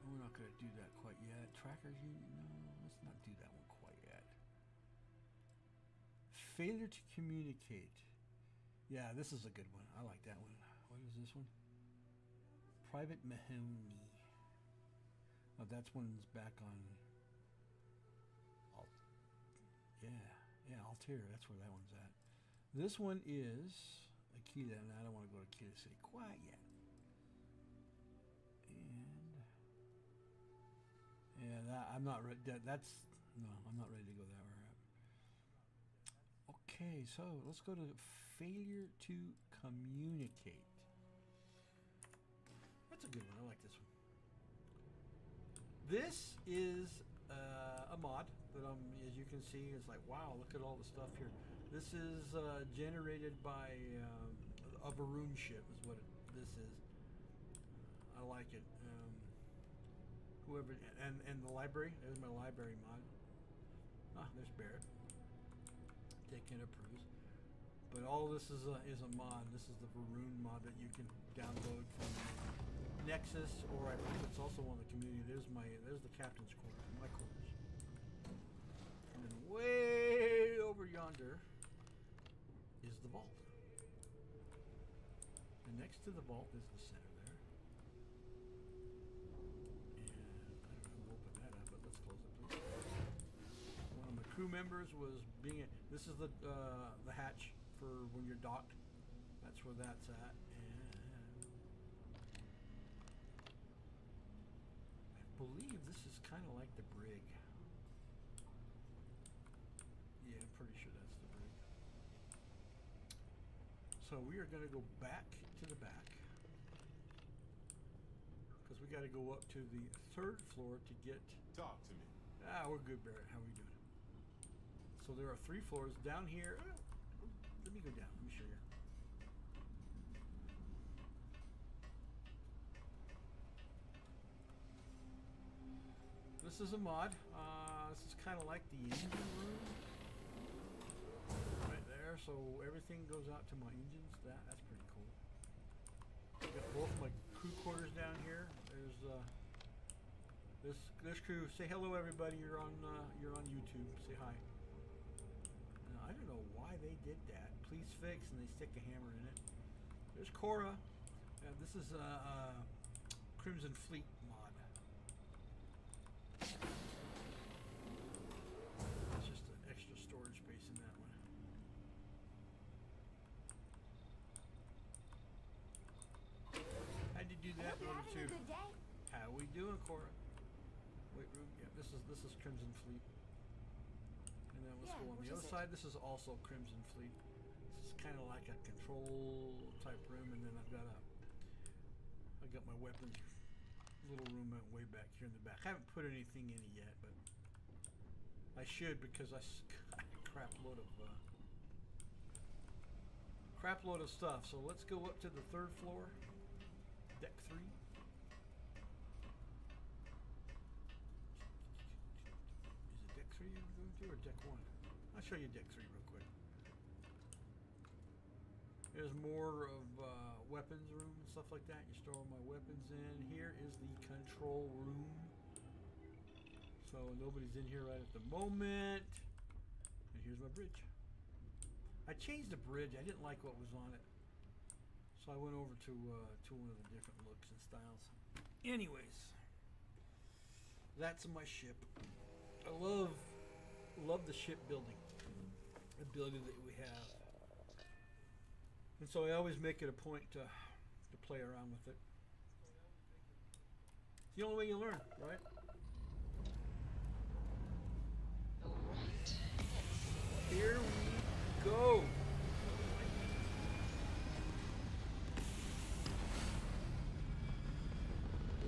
We're not going to do that quite yet. Trackers unit, no, let's not do that one quite yet. Failure to communicate. Yeah, this is a good one. I like that one. What is this one? Private Mahoney. Oh, that's one's back on. Altair. That's where that one's at. This one is Akita, and I don't want to go to Akita City quite yet. And yeah, I'm not ready. I'm not ready to go that route. Okay, so let's go to failure to communicate. That's a good one. I like this one. This is a mod But as you can see, it's like, wow, look at all the stuff here. This is generated by a Varun ship, is what this is. I like it. Whoever and the library. There's my library mod. Ah, there's Barrett taking a peruse. But all this is a mod. This is the Varun mod that you can download from Nexus, or I believe it's also on the community. There's the captain's quarters, my quarters. And then way over yonder is the vault. And next to the vault is the center there. And I don't know who opened that up, but let's close it, please. One of my crew members was being. This is the hatch for when you're docked. That's where that's at. And I believe this is kind of like the brig. Yeah, I'm pretty sure that's the brig. So we are going to go back to the back because we got to go up to the 3rd floor to get. Talk to me. We're good, Barrett. How we doing? So there are 3 floors down here. Let me go down. Let me show you. This is a mod. This is kind of like the engine room right there. So everything goes out to my engines. That's pretty cool. I got both my crew quarters down here. There's this crew. Say hello, everybody. You're on YouTube. Say hi. Now, I don't know why they did that. Please fix, and they stick a hammer in it. There's Cora. This is a Crimson Fleet mod. It's just an extra storage space in that one. How'd you do that in order to? How we doing, Cora? Wait, yeah, this is Crimson Fleet. And then let's go on the other side. This is also Crimson Fleet. This is kind of like a control type room, and then I got my weapons little room way back here in the back. I haven't put anything in it yet, but I should because I got a crap load of stuff. So let's go up to the 3rd floor, deck 3. Is it deck 3 you're going to, or deck 1? I'll show you deck 3 real quick. There's more of weapons room and stuff like that. You store all my weapons in. Here is the control room. So nobody's in here right at the moment. And here's my bridge. I changed the bridge. I didn't like what was on it. So I went over to one of the different looks and styles. Anyways, that's my ship. I love the shipbuilding ability that we have. And so I always make it a point to play around with it. It's the only way you learn, right? Alright. Here we go.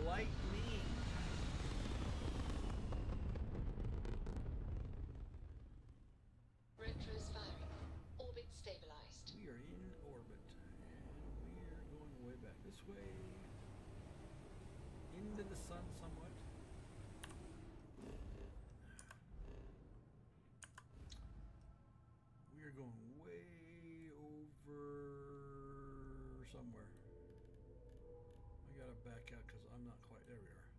Lightning. Retros firing. Orbit stabilized. We are in orbit, and we are going way back this way, into the sun somewhat. We are going way over somewhere. I gotta back out because I'm not quite there. We are.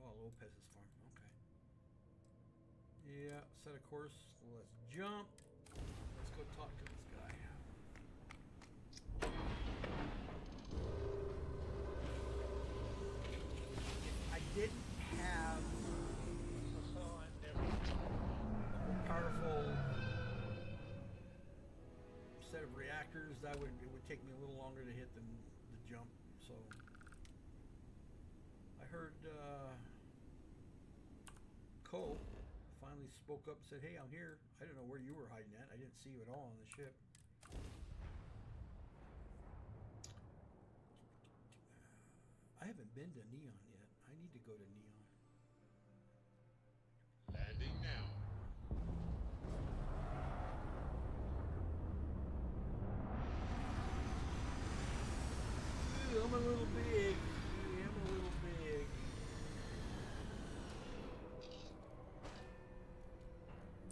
Oh, Lopez's farm. Okay. Yeah, set a course. Let's jump. Let's go talk to this guy. If I didn't have a powerful set of reactors, it would take me a little longer to hit the jump. So I heard Cole finally spoke up and said, "Hey, I'm here. I don't know where you were hiding at. I didn't see you at all on the ship." I haven't been to Neon yet. I need to go to Neon. Landing now. Ooh, I'm a little big. Yeah, I'm a little big.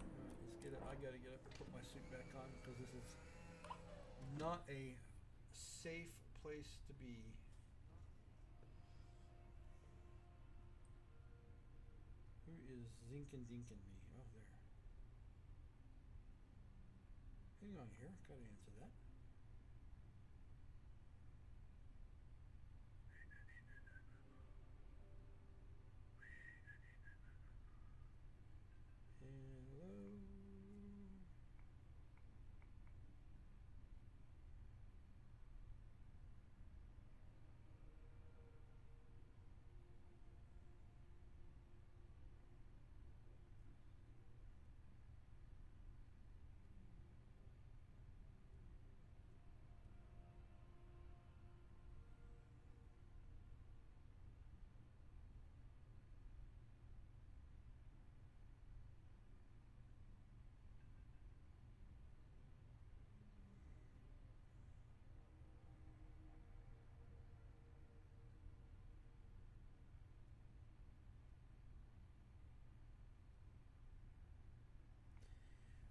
Alright, let's get it. I gotta get up and put my suit back on because this is not a safe place to be. Who is Zinkin Dinkin me? Oh, there. Hang on here. Gotta answer that. Hello.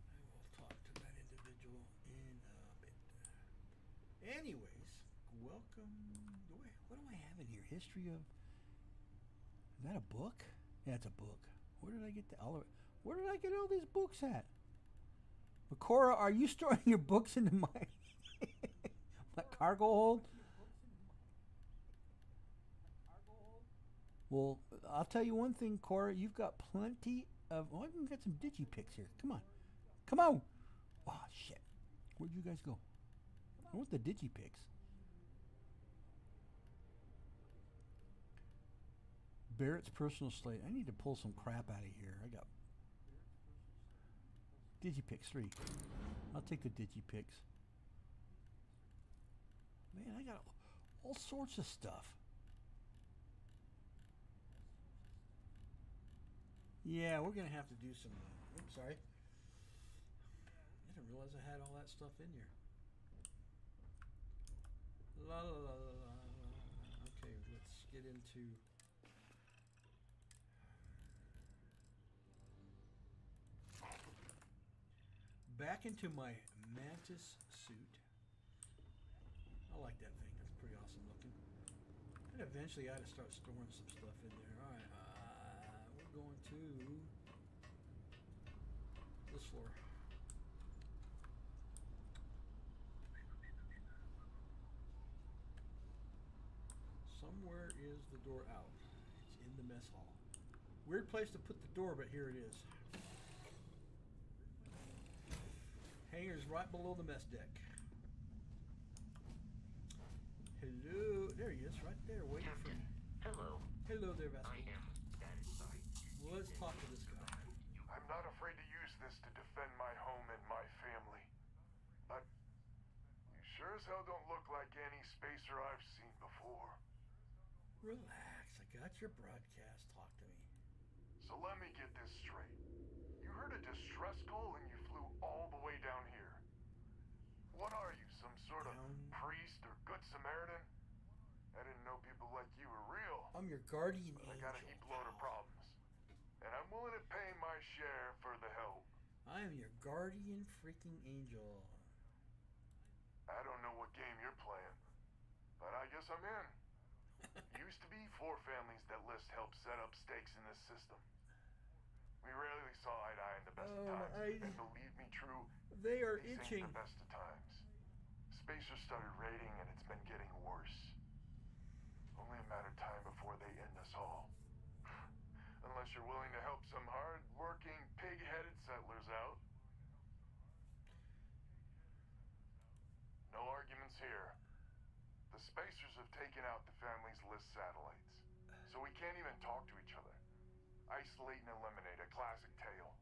I will talk to that individual in a bit. Anyways, welcome. What do I have in here? History of. Is that a book? Yeah, it's a book. Where did I get Where did I get all these books at? Cora, are you storing your books into my my cargo hold? Well, I'll tell you one thing, Cora. You've got plenty of. Oh, I can get some digipicks here. Come on, come on. Oh shit! Where'd you guys go? I want the digipicks. Barrett's personal slate. I need to pull some crap out of here. I got digipicks 3. I'll take the digipicks. Man, I got all sorts of stuff. Yeah, we're gonna have to do some. Oops, sorry. I didn't realize I had all that stuff in here. La la la la la. Okay, let's get into. Back into my mantis suit. I like that thing. That's pretty awesome looking. And eventually I had to start storing some stuff in there. Alright, we're going to this floor. Somewhere is the door out. It's in the mess hall. Weird place to put the door, but here it is. Hangar's right below the mess deck. Hello. There he is, right there, waiting for me. Hello. Hello there, Vasco. I am satisfied. Well, let's talk to this guy. I'm not afraid to use this to defend my home and my family. But you sure as hell don't look like any spacer I've seen before. Relax. I got your broadcast. Talk to me. So let me get this straight. You heard a distress call and you flew all the way down here. What are you, some sort of priest or good Samaritan? I didn't know people like you were real. I'm your guardian But I angel. got a heap load of problems. And I'm willing to pay my share for the help. I am your guardian freaking angel. I don't know what game you're playing, but I guess I'm in. Used to be 4 families that list help set up stakes in this system. We rarely saw eye to eye in the best of times. And believe me, true, They are these itching. ain't the best of times. Spacers started raiding and it's been getting worse. Only a matter of time before they end us all. Unless you're willing to help some hard-working, pig-headed settlers out. No arguments here. The Spacers have taken out the family's list satellites, so we can't even talk to each other. Isolate and eliminate, a classic tale.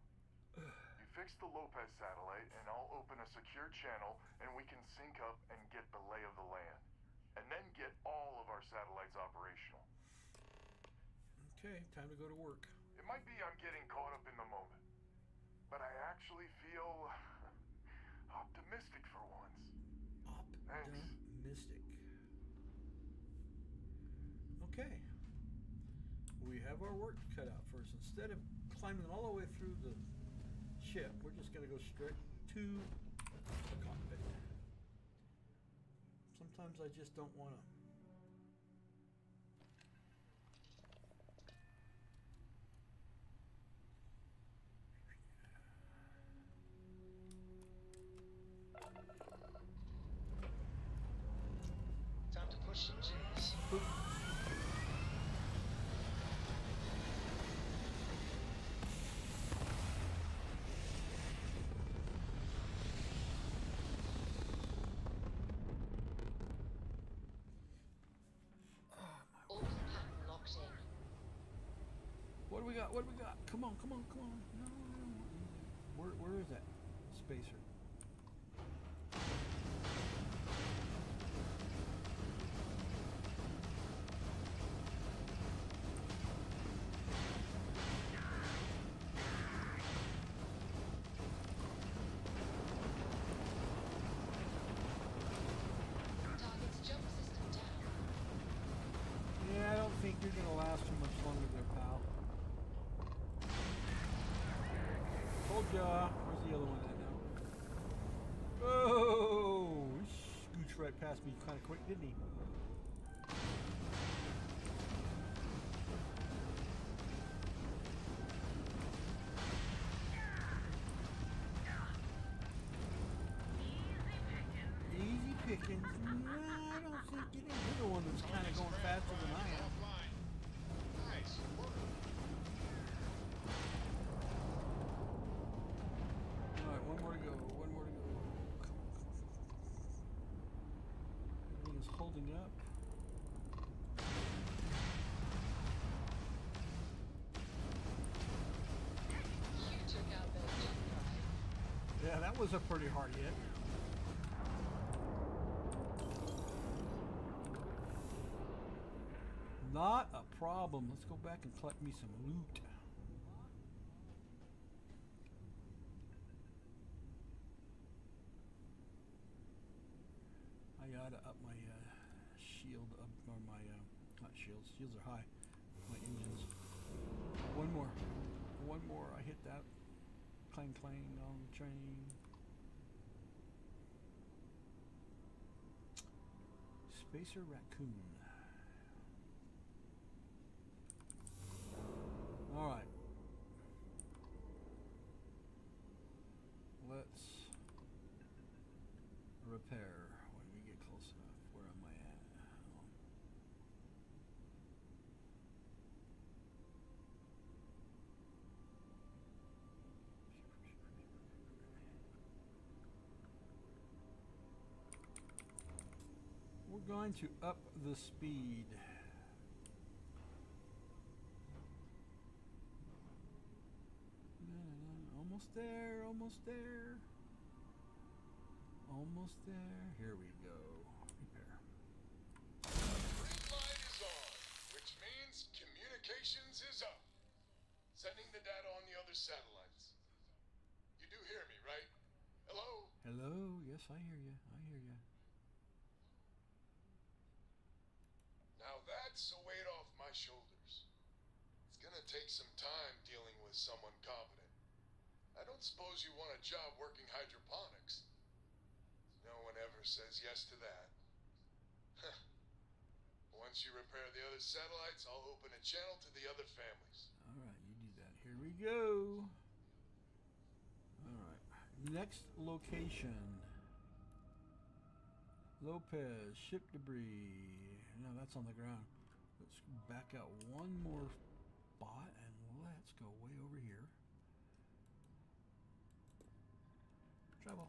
You fix the Lopez satellite, and I'll open a secure channel, and we can sync up and get the lay of the land. And then get all of our satellites operational. Okay, time to go to work. It might be I'm getting caught up in the moment, but I actually feel optimistic for once. Thanks. Optimistic. Okay. We have our work cut out for us. Instead of climbing all the way through the ship, we're just going to go straight to the cockpit. Sometimes I just don't want to. Time to push some G's. Orbital pattern locked in. What do we got? What do we got? Come on, come on, come on. No, I don't want you. Where is that spacer? Target's jump system down. Yeah, I don't think you're gonna last too much longer there, pal. Told ya. Where's the other one at now? Oh, he scooched right past me kind of quick, didn't he? Easy pickings. Nah, I don't think it is. You're the one that's kind of going faster than I am. Nice work. Alright, one more to go. One more to go. Come on. Everything is holding up. You took out that jump drive. Yeah, that was a pretty hard hit. Not a problem. Let's go back and collect me some loot. I gotta up my shield up, or my not shields. Shields are high. My engines. One more. One more. I hit that. Clang clang on the train. Spacer raccoon. All right. Let's repair when we get close enough. Where am I at? We're going to up the speed. Almost there, almost there. Almost there. Here we go. Repair. Green light is on, which means communications is up. Sending the data on the other satellites. You do hear me, right? Hello? Hello? Yes, I hear you. I hear you. Now that's a weight off my shoulders. It's gonna take some time dealing with someone competent. I don't suppose you want a job working hydroponics. No one ever says yes to that. Once you repair the other satellites, I'll open a channel to the other families. All right, you do that. Here we go. All right. Next location. Lopez, ship debris. No, that's on the ground. Let's back out one more spot and let's go way over here. Travel.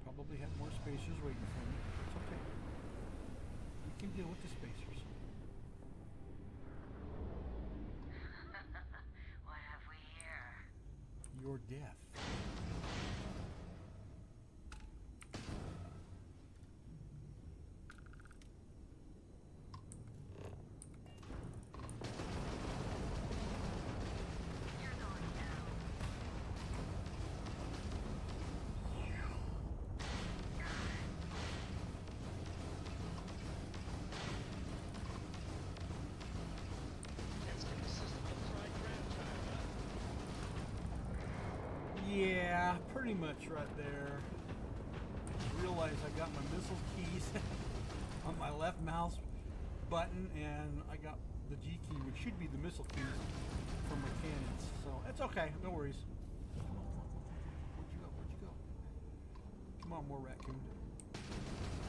Probably have more spacers waiting for me. It's okay. We can deal with the spacers. your death. It's gonna consist of a fried ram drive, huh? Yeah, pretty much right there. I realize I got my missile keys on my left mouse button, and I got the G key, which should be the missile keys for my cannons. So it's okay, no worries. Come on, come on, come on. Where'd you go? Where'd you go? Come on, more raccoon.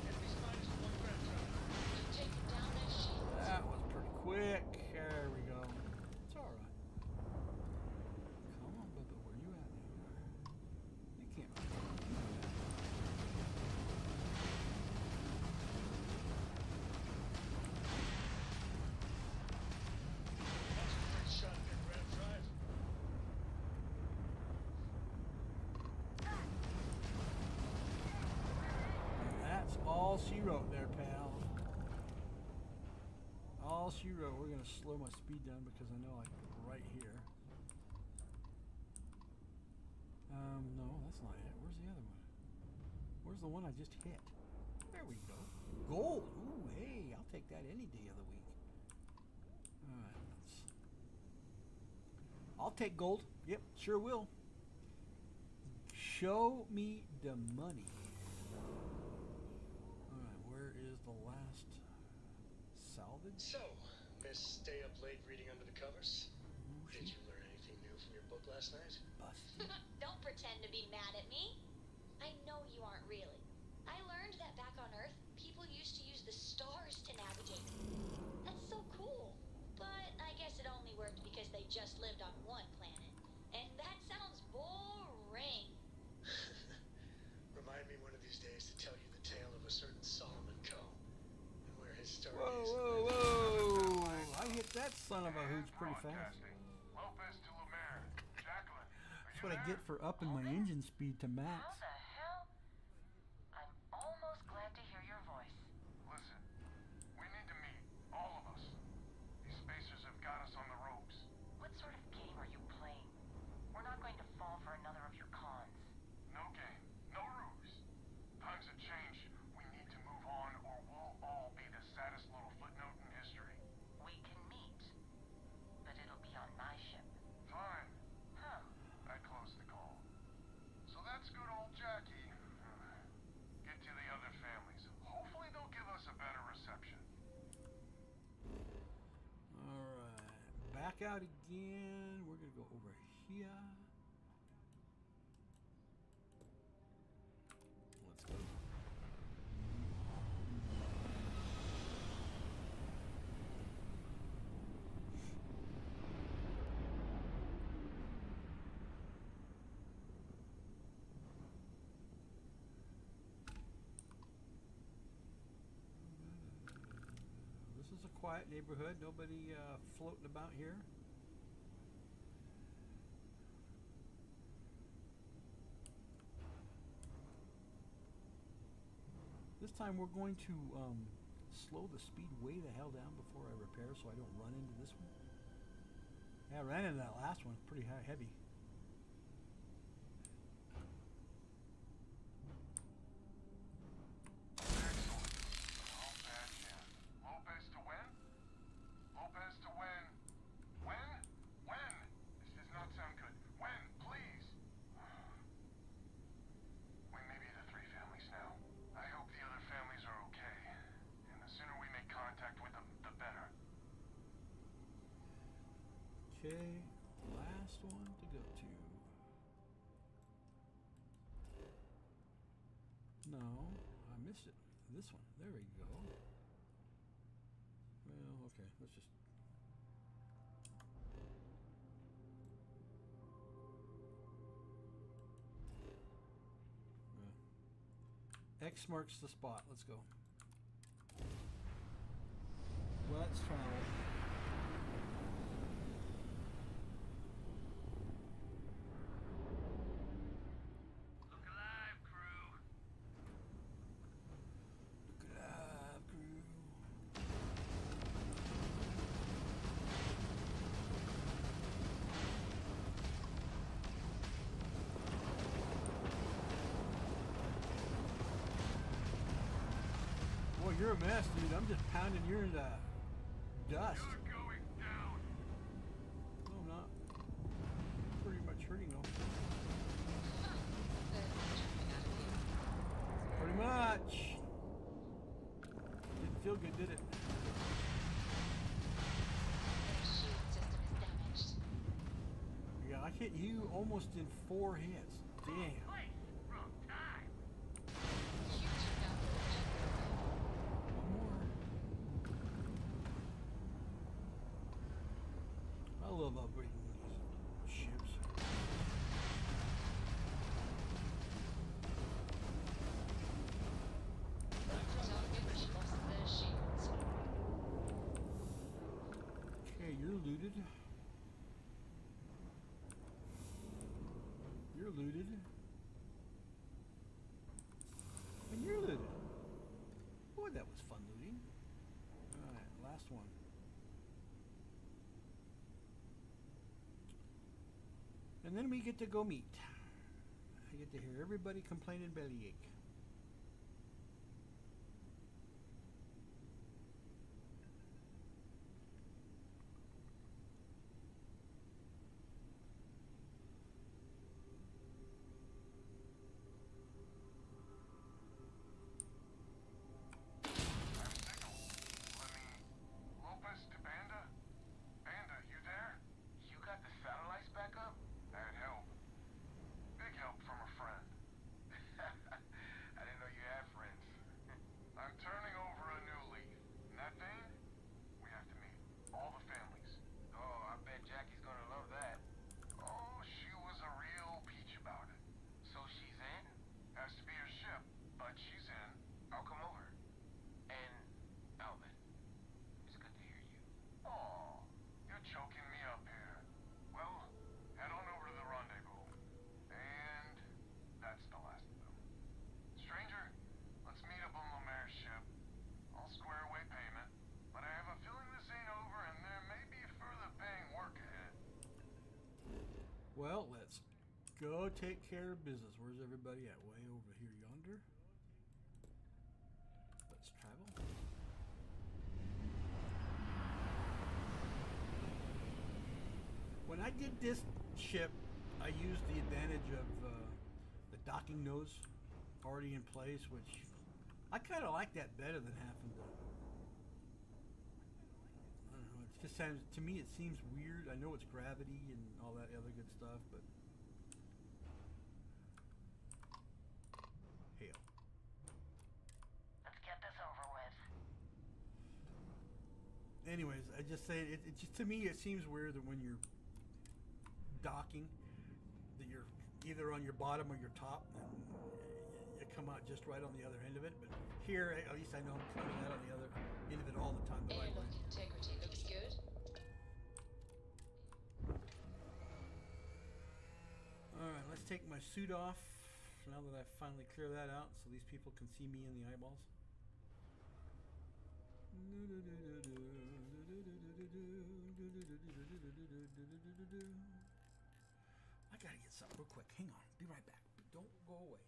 Enemy spiders with one ram drive. You've taken down that shield. That was pretty quick. There we go. It's all right. Come on, Bubba, where you at now? You can't. Concentrate shotgun ram drive. That's all she wrote there, pal. All she wrote. We're gonna slow my speed down because I know I'm right here. No, that's not it. Where's the other one? Where's the one I just hit? There we go. Gold. Ooh, hey, I'll take that any day of the week. All right, I'll take gold. Yep, sure will. Show me the money. Alright, where is the last salvage? So, Miss Stay Up Late reading under the covers? Ooh, Did she you learn anything new from your book last night? busted. Don't pretend to be mad at me. I know you aren't really. I learned that back on Earth, people used to use the stars to navigate. That's so cool. But I guess it only worked because they just lived on one planet. And that sounds boring. Remind me one of these days to tell you the tale of a certain Solomon Coe and where his story Whoa, is. whoa, whoa! I hit that son of a hooch pretty fast. Lopez to Lumiere. Jacqueline, That's what I get for upping my engine speed to How max. the hell? I'm almost glad to hear your voice. Listen, we need to meet, all of us. These spacers have got us on the ropes. What sort of game are you playing? We're not going to fall for another of your cons. No game, no ruse. Times have changed. We need to move on, or we'll all be the saddest little footnote in history. We can meet, but it'll be on my ship. Fine. Huh. I closed the call. So that's good old Jackie. Get to the other families. Hopefully they'll give us a better reception. Alright, back out again. We're gonna go over here. Let's go. This is a quiet neighborhood. Nobody floating about here. This time we're going to slow the speed way the hell down before I repair so I don't run into this one. Yeah, I ran into that last one. Pretty heavy. Excellent. Not bad, Ken. Lopez to win? Lopez to win. When? When? This does not sound good. When? Please. We may be the three families now. I hope the other families are okay. And the sooner we make contact with them, the better. Okay, last one to go to. No, I missed it. This one. There we go. Well, okay, let's just. X marks the spot. Let's go. Let's travel. You're a mess, dude. I'm just pounding your dust. You're going down. No, I'm not. Pretty much hurting though. They're jumping out of here. Pretty much. Didn't feel good, did it? Their shield system is damaged. Yeah, I hit you almost in 4 hits. Damn. Place, wrong time. You took out their jump One more. I love upgrading these ships. Target lost their shields. Okay, you're looted. You're looted. And you're looted. Boy, that was fun looting. Alright, last one. And then we get to go meet. I get to hear everybody complaining bellyache. Lopez to Banda? Banda, you there? You got the satellites back up? That'd help. Big help from a friend. I didn't know you had friends. I'm turning over a new leaf. In that vein, we have to meet. All the families. Oh, I bet Jackie's gonna love that. Oh, she was a real peach about it. So she's in? Has to be her ship, but she's in. I'll come over. And Alvin, it's good to hear you. Aw, you're choking me up here. Well, head on over to the rendezvous. And that's the last of them. Stranger, let's meet up on Lemaire's ship. I'll square away payment, but I have a feeling this ain't over and there may be further paying work ahead. Well, let's go take care of business. Where's everybody at? Way over here yonder. Let's travel. When I did this ship, I used the advantage of the docking nose already in place, which I kind of like that better than having to. I don't know. It just sounds to me. It seems weird. I know it's gravity and all that other good stuff, but hell. Let's get this over with. Anyways, I just say it just to me it seems weird that when you're docking, that you're either on your bottom or your top, and you come out just right on the other end of it. But here, at least I know I'm coming out on the other end of it all the time. The right way. Airlock integrity looks good. All right, let's take my suit off now that I finally clear that out, so these people can see me in the eyeballs. I gotta get something real quick. Hang on. Be right back. Don't go away.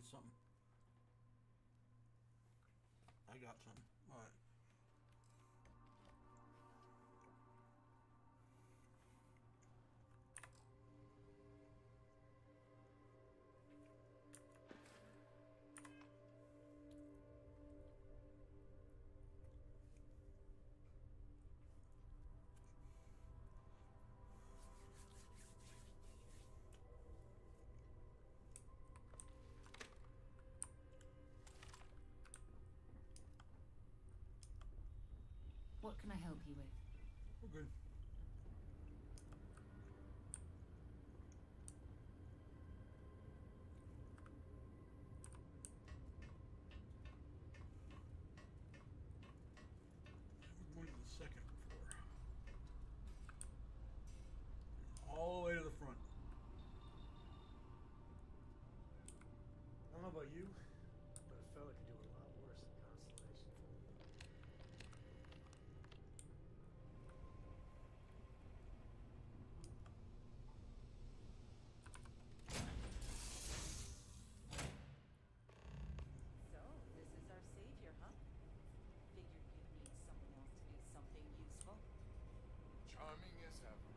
get something. I got some. All right. What can I help you with? We're good. We're going to the second floor. All the way to the front. I don't know about you, but a fella could do a lot worse than Constellation. So, this is our savior, huh? Figured you'd need someone else to do something useful. Charming as ever.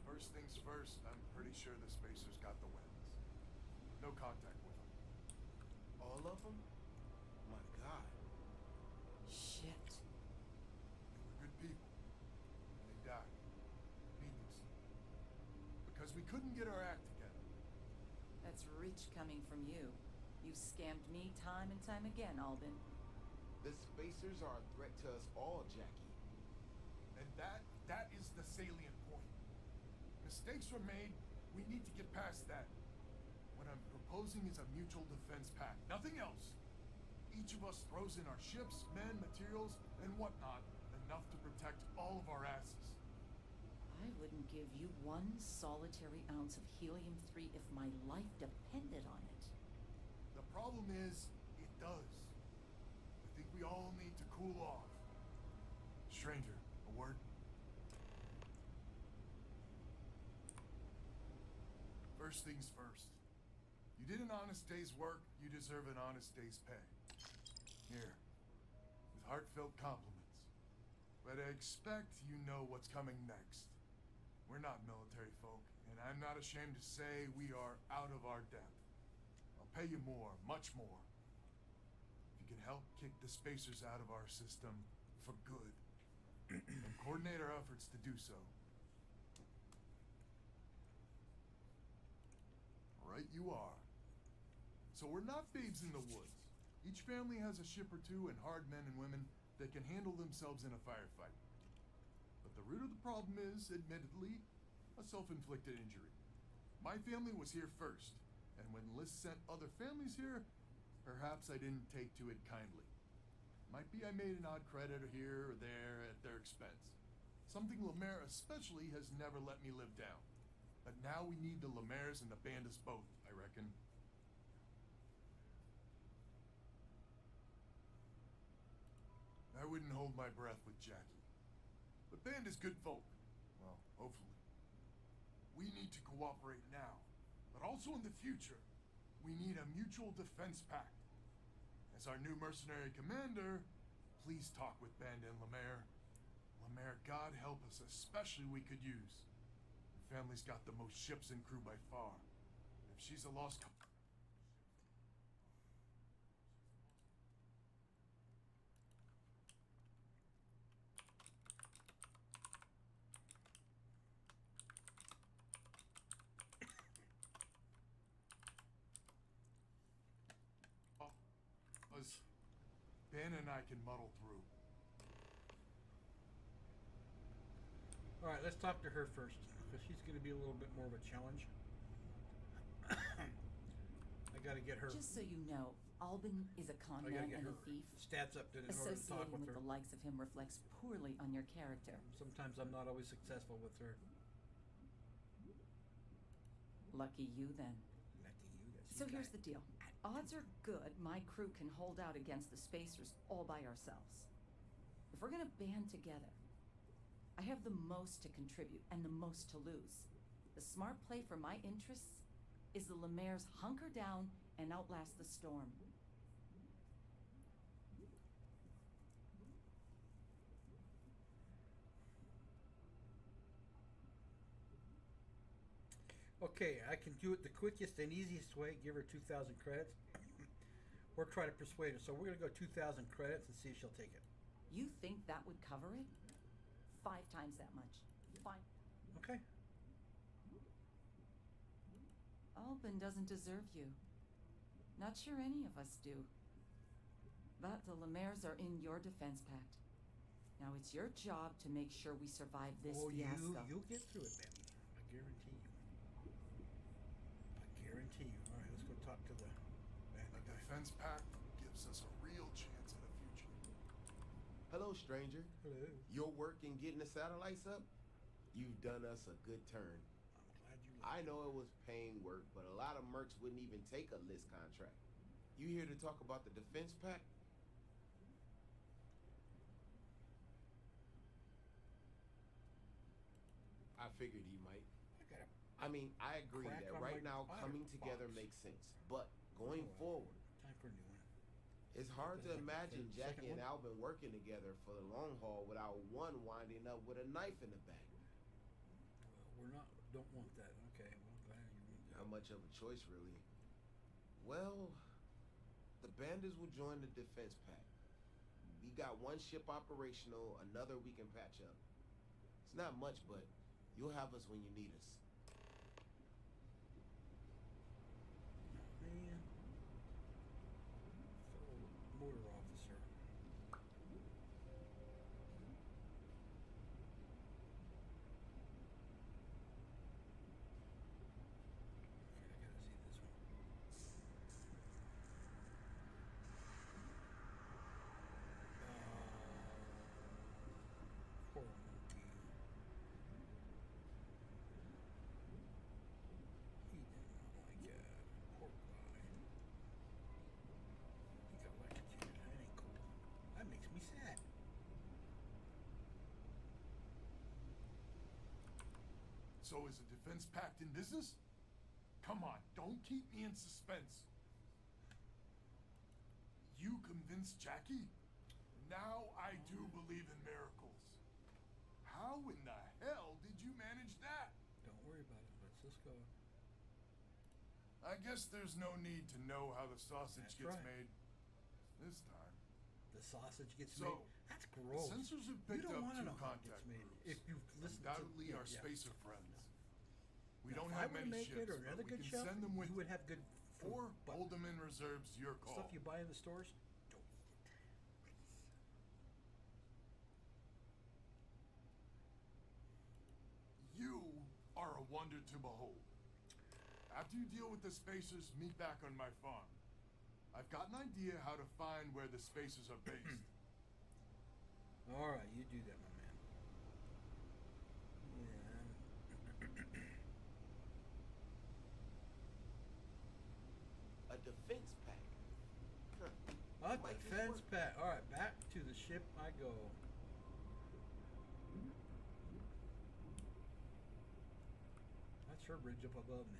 First things first, I'm pretty sure the Spacers got the wins. No contact with them. All of them? My God. Shit. They were good people. And they died. Needlessly. Because we couldn't get our act together. That's rich coming from you. You've scammed me time and time again, Albin. The Spacers are a threat to us all, Jackie. And that is the salient point. Mistakes were made. We need to get past that. What I'm proposing is a mutual defense pact. Nothing else. Each of us throws in our ships, men, materials, and whatnot, enough to protect all of our asses. I wouldn't give you one solitary ounce of helium-3 if my life depended on it. The problem is, it does. I think we all need to cool off. Stranger, a word? First things first. You did an honest day's work, you deserve an honest day's pay. Here, with heartfelt compliments. But I expect you know what's coming next. We're not military folk, and I'm not ashamed to say we are out of our depth. I'll pay you more, much more. If you can help kick the Spacers out of our system for good, and coordinate our efforts to do so. Right you are. So we're not babes in the woods. Each family has a ship or two and hard men and women that can handle themselves in a firefight. But the root of the problem is, admittedly, a self-inflicted injury. My family was here first, and when Liz sent other families here, perhaps I didn't take to it kindly. Might be I made an odd credit here or there at their expense. Something Lemaire especially has never let me live down. But now we need the Lemaires and the Bandits both, I reckon. I wouldn't hold my breath with Jackie. But Bandit's good folk. Well, hopefully. We need to cooperate now, but also in the future. We need a mutual defense pact. As our new mercenary commander, please talk with Bandit and Lemaire. Lemaire, God help us, especially we could use. Her family's got the most ships and crew by far. If she's a lost Ben and I can muddle through. All right, let's talk to her first, because she's going to be a little bit more of a challenge. I got to get her Just so you know, Albin is a con I gotta man get and her a thief. stats up in order to talk Associating with with her. the likes of him reflects poorly on your character. Sometimes I'm not always successful with her. Lucky you then. Lucky you. That's So you here's guy. the deal. Odds are good my crew can hold out against the Spacers all by ourselves. If we're gonna band together, I have the most to contribute and the most to lose. The smart play for my interests is the Lemaire's hunker down and outlast the storm. Okay, I can do it the quickest and easiest way. Give her 2,000 credits, or try to persuade her. So we're gonna go 2,000 credits and see if she'll take it. You think that would cover it? 5 times that much. Fine. Okay. Alban doesn't deserve you. Not sure any of us do. But the Lemaire's are in your defense pact. Now it's your job to make sure we survive this fiasco. You'll get through it, baby. I guarantee you. I guarantee you. All right, let's go talk to the bandit The guy. defense pact gives us a real chance at a future. Hello, stranger. Hello. Your work in getting the satellites up? You've done us a good turn. I'm glad you. I know it was paying work, but a lot of mercs wouldn't even take a list contract. You here to talk about the defense pact? I figured he might. I got a I mean, I agree Crack that on right my now coming together firebox. makes sense. But going forward, time for a new one. it's hard to Second- imagine second Jackie and one? Alvin working together for the long haul without one winding up with a knife in the back. Well, we're not. Don't want that. Okay. Well, glad you want that. Not much of a choice, really. Well, the bandits will join the defense pact. We got one ship operational, another we can patch up. It's not much, but you'll have us when you need us. Man. Fellow motor officer. Okay, I gotta see this one. Poor monkey. He did not like it. Poor guy. He got electrocuted. That ain't cool. That makes me sad. So is the defense pact in business? Come on, don't keep me in suspense. You convinced Jackie? Now I do believe in miracles. How in the hell did you manage that? Don't worry about it. Let's just go. I guess there's no need to know how the sausage That's gets right. made this time. The sausage gets So, made. That's gross. The sensors have You picked don't up want to two know how it contact gets made. groups. If you've listened Undoubtedly to our yeah. spacer friends. We Now, don't if have I were to many make ships, it or but another we good can shelf, send them with you would have good food. or but hold them in reserves. Your call. stuff you buy in the stores, don't eat it. You are a wonder to behold. After you deal with the spacers, meet back on my farm. I've got an idea how to find where the spacers are based. All right, you do that, my man. Yeah. A defense pact. Huh. A Might just defense work. pad. All right, back to the ship I go. That's her bridge up above me.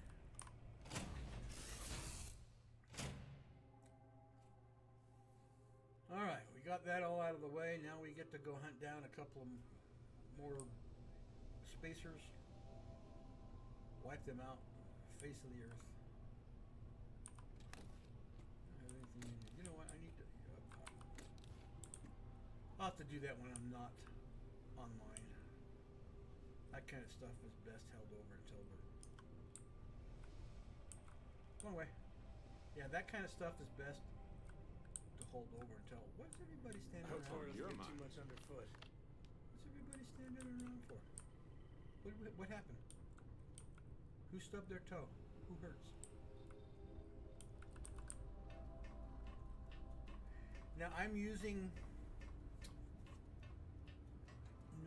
All right, we got that all out of the way. Now we get to go hunt down a couple of more spacers. Wipe them out. Face of the earth. Anything in here. You know what? I need to. I'll have to do that when I'm not online. That kind of stuff is best held over until we're. One way. Yeah, that kind of stuff is best to hold over until. What's everybody standing How around? far does You're it get too mine. much underfoot? What's everybody standing around for? What happened? Who stubbed their toe? Who hurts? Now I'm using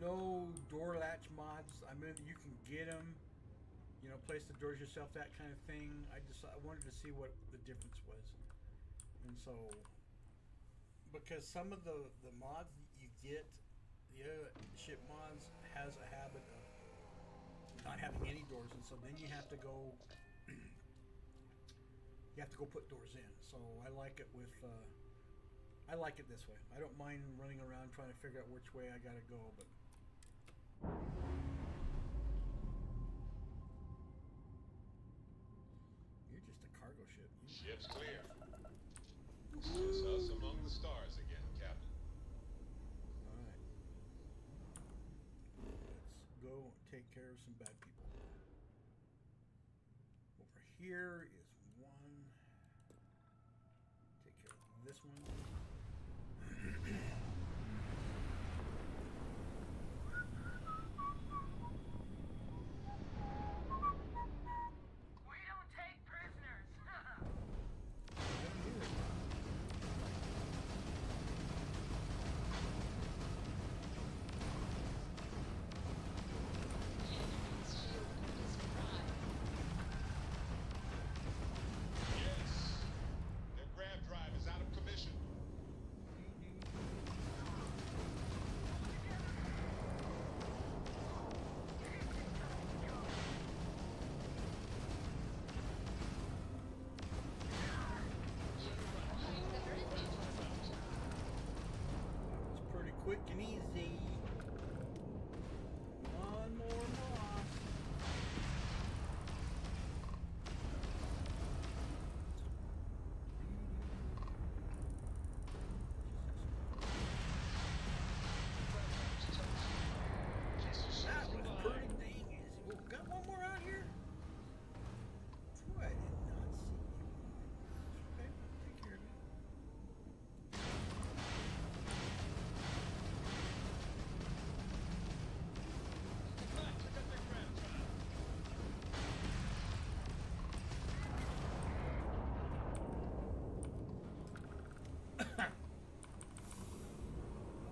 no door latch mods. I mean, you can get them. You know, place the doors yourself, that kind of thing. I wanted to see what the difference was, and so because some of the mods that you get, the other ship mods has a habit of not having any doors, and so then you have to go you have to go put doors in. So I like it with. I like it this way. I don't mind running around trying to figure out which way I gotta go, but. You're just a cargo ship. Ship's clear. It's us among the stars again, Captain. Alright. Let's go take care of some bad people. Over here is one. Take care of this one. We don't take prisoners. Enemy's shield is fried. Yes! Their grav drive is out of commission. You arrived better at midnight. It's pretty quick and easy. One more moss. That was pretty dang easy. Oh, got one more out here? Boy, I did not see you. Okay, take care of it.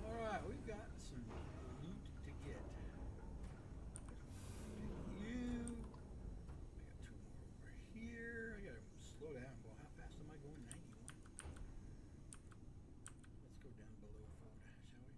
Alright, we've got some loot to get. You. I got two more over here. I gotta slow down. Well, how fast am I going? 91. Let's go down below food, shall we?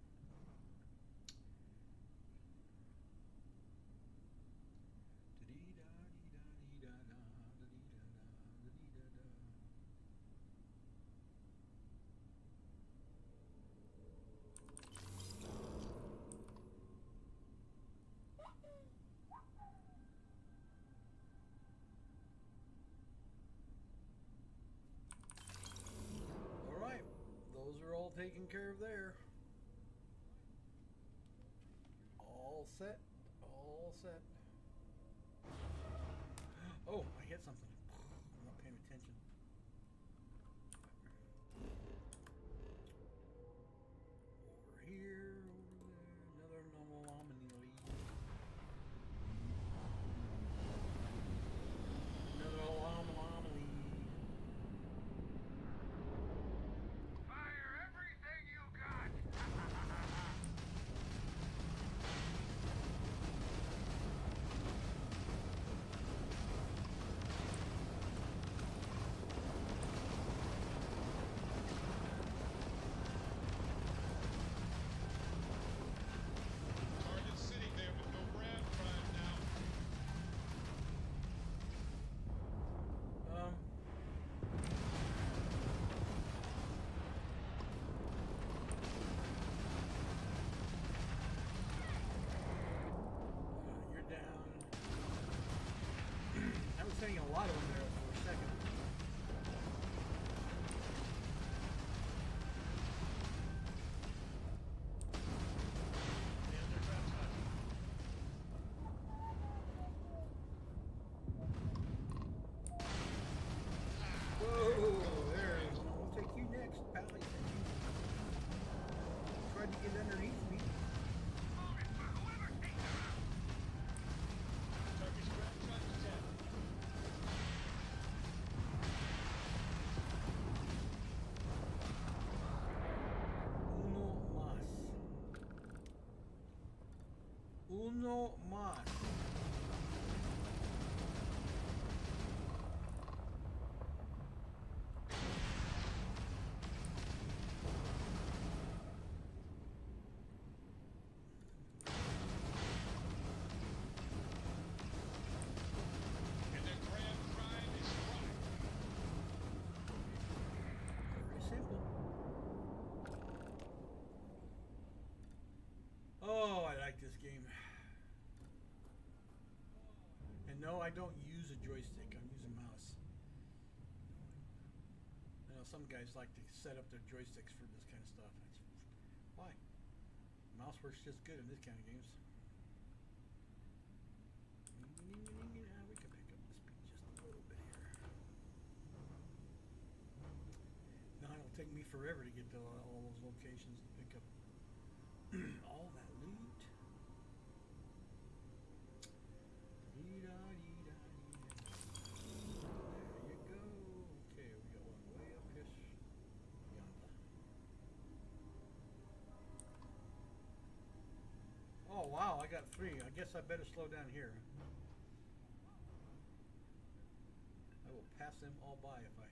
Alright, those are all taken care of there. All set. All set. Oh, I hit something. I'm not paying attention. Over here, over there, another anomaly. Another anomaly. Fire everything you got. Target's sitting there with no grav drive now. You're down. I was seeing a lot of them there for a second. Whoa, there. We'll take you next, pal. Tried to get underneath me. Turkish grav drive is down. Uno más. And their grav drive is fried. No, I don't use a joystick. I'm using mouse. I know some guys like to set up their joysticks for this kind of stuff. Why? Mouse works just good in this kind of games. We can pick up the speed just a little bit here. Now it'll take me forever to get to all those locations and pick up all that loot. Dee-da-dee-da-dee-da. There you go. Okay, we got one way up here. Yonder. Oh wow, I got 3. I guess I better slow down here. I will pass them all by if I.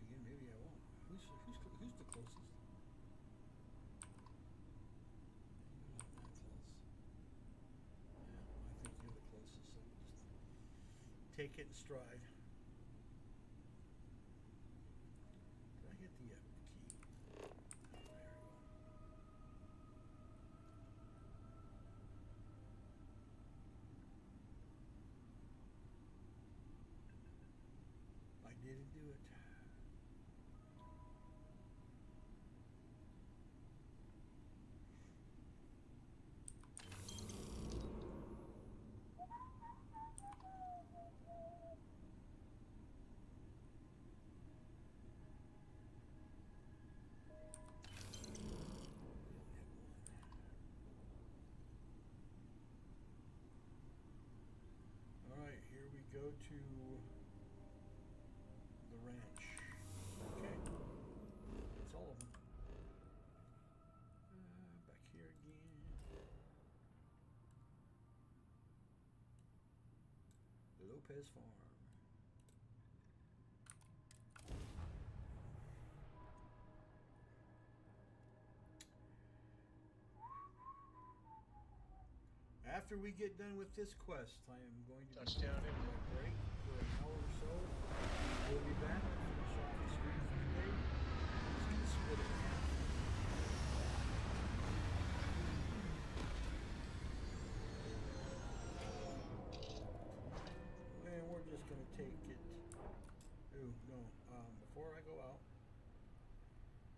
Again, maybe I won't. Who's the closest? You're not that close. Yeah, I think you're the closest. So we'll just take it in stride. Did I hit the F key? There we go. I didn't do it. Alright, here we go to the ranch. Okay. That's all of them. Back here again. Lopez Farm. After we get done with this quest, I am going to Touchdown, take a break for an hour or so. We'll be back to finish off this stream for the day. Just gonna split it in half. And we're just gonna take it. Ooh, no. Before I go out.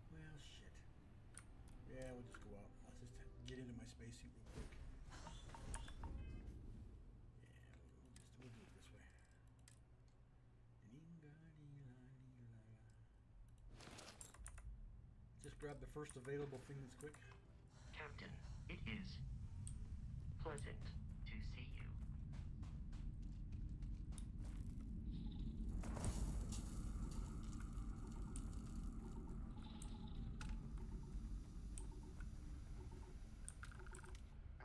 Well, shit. Yeah, we'll just go out. Let's just get into my spacesuit real quick. We'll do it this way. Just grab the first available thing that's quick. Captain, it is pleasant to see you.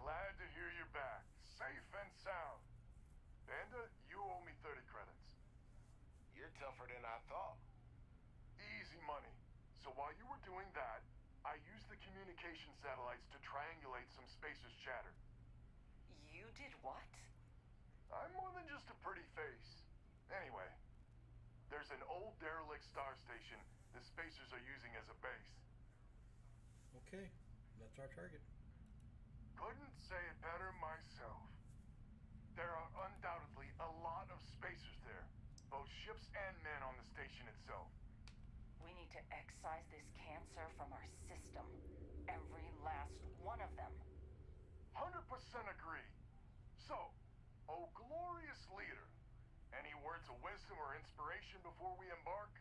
Glad to hear you're back, safe and sound. Banda, you owe me 30 credits. You're tougher than I thought. Easy money. So while you were doing that, I used the communication satellites to triangulate some spacers' chatter. You did what? I'm more than just a pretty face. Anyway, there's an old derelict star station the spacers are using as a base. Okay, that's our target. Couldn't say it better myself. There are undoubtedly a lot of spacers there, both ships and men on the station itself. We need to excise this cancer from our system. Every last one of them. 100% agree. So, oh glorious leader, any words of wisdom or inspiration before we embark?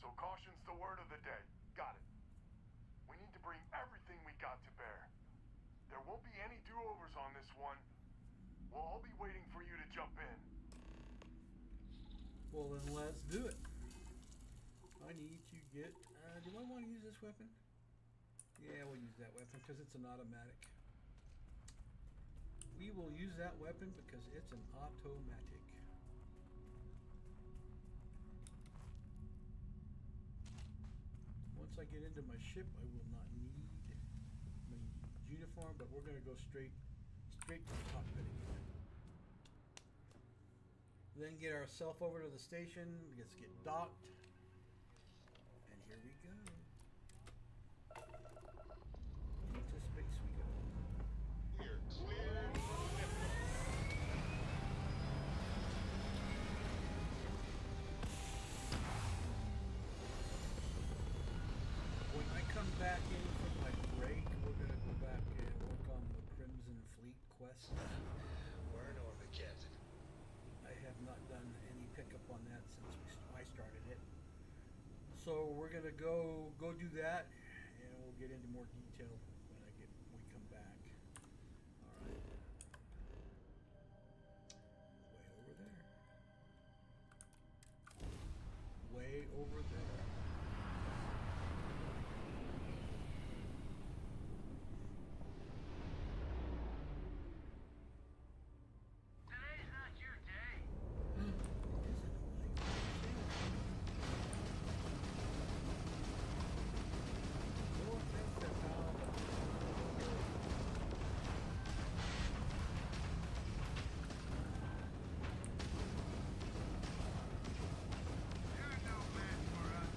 So caution's the word of the day. Got it. We need to bring everything we got to bear. There won't be any do-overs on this one. We'll all be waiting for you to jump in. Well, then let's do it. I need to get... do I want to use this weapon? Yeah, we'll use that weapon because it's an automatic. We will use that weapon because it's an automatic. Once I get into my ship, I will not need my uniform, but we're going to go straight to the cockpit again. Then get ourselves over to the station. Let's get docked. And here we go. Into space we go. We're clear for liftoff. When I come back in from my break, we're gonna go back and work on the Crimson Fleet quest. We're in orbit, Captain. I have not done any pickup on that since I started it. So we're gonna go do that, and we'll get into more detail when we come back. All right. Way over there. Today's not your day. You're no match for us.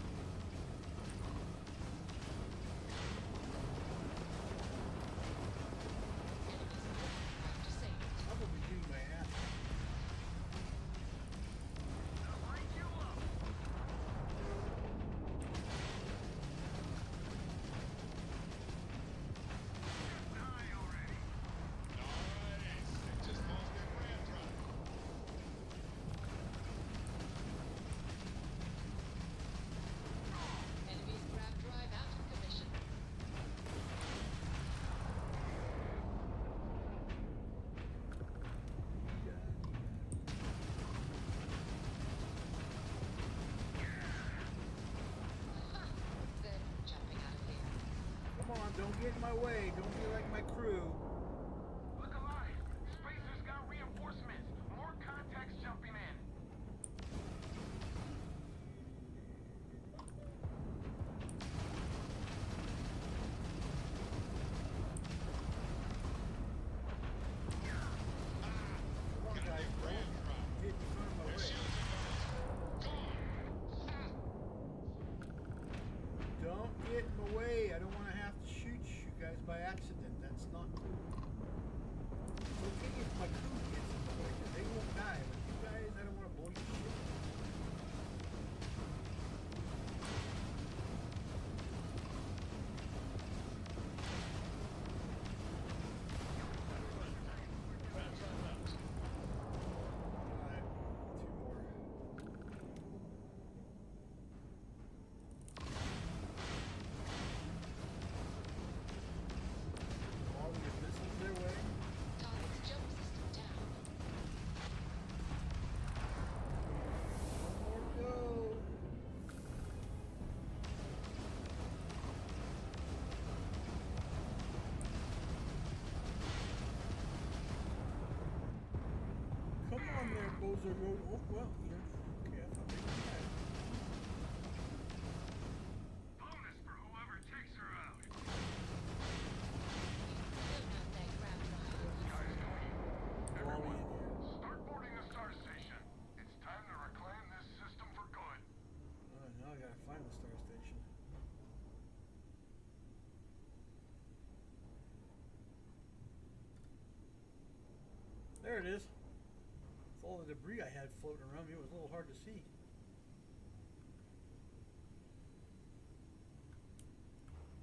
Have to save it. I'm gonna be doing my ass. I'll light you up. Shooting high already. Alright, Ace. They just lost their ram drive. Enemy's grab drive out of commission. Then jumping out of here. Come on, don't get in my way. Don't be like my crew. Look alive. Spacer's got reinforcements. More contacts jumping in. Come on, Got guys. their ram drive. Get in front of my Their way. shields are gone. Don't get in my way. I don't want to have to shoot you guys by accident. That's not cool. It's okay if my crew gets in the way, 'cause they won't die. But you guys, I don't want to blow your shit. Ram drive out. Alright, two more. All your missiles their way. Target's jump system down. One more to go. Come on there, Bozo Road. Oh, well, yeah. Okay, I thought they were dead. Bonus for whoever takes her out. Load up that grab drive. Wally in here. Start boarding the star station. It's time to reclaim this system for good. Now I gotta find the star station. There it is. With all the debris I had floating around me, it was a little hard to see.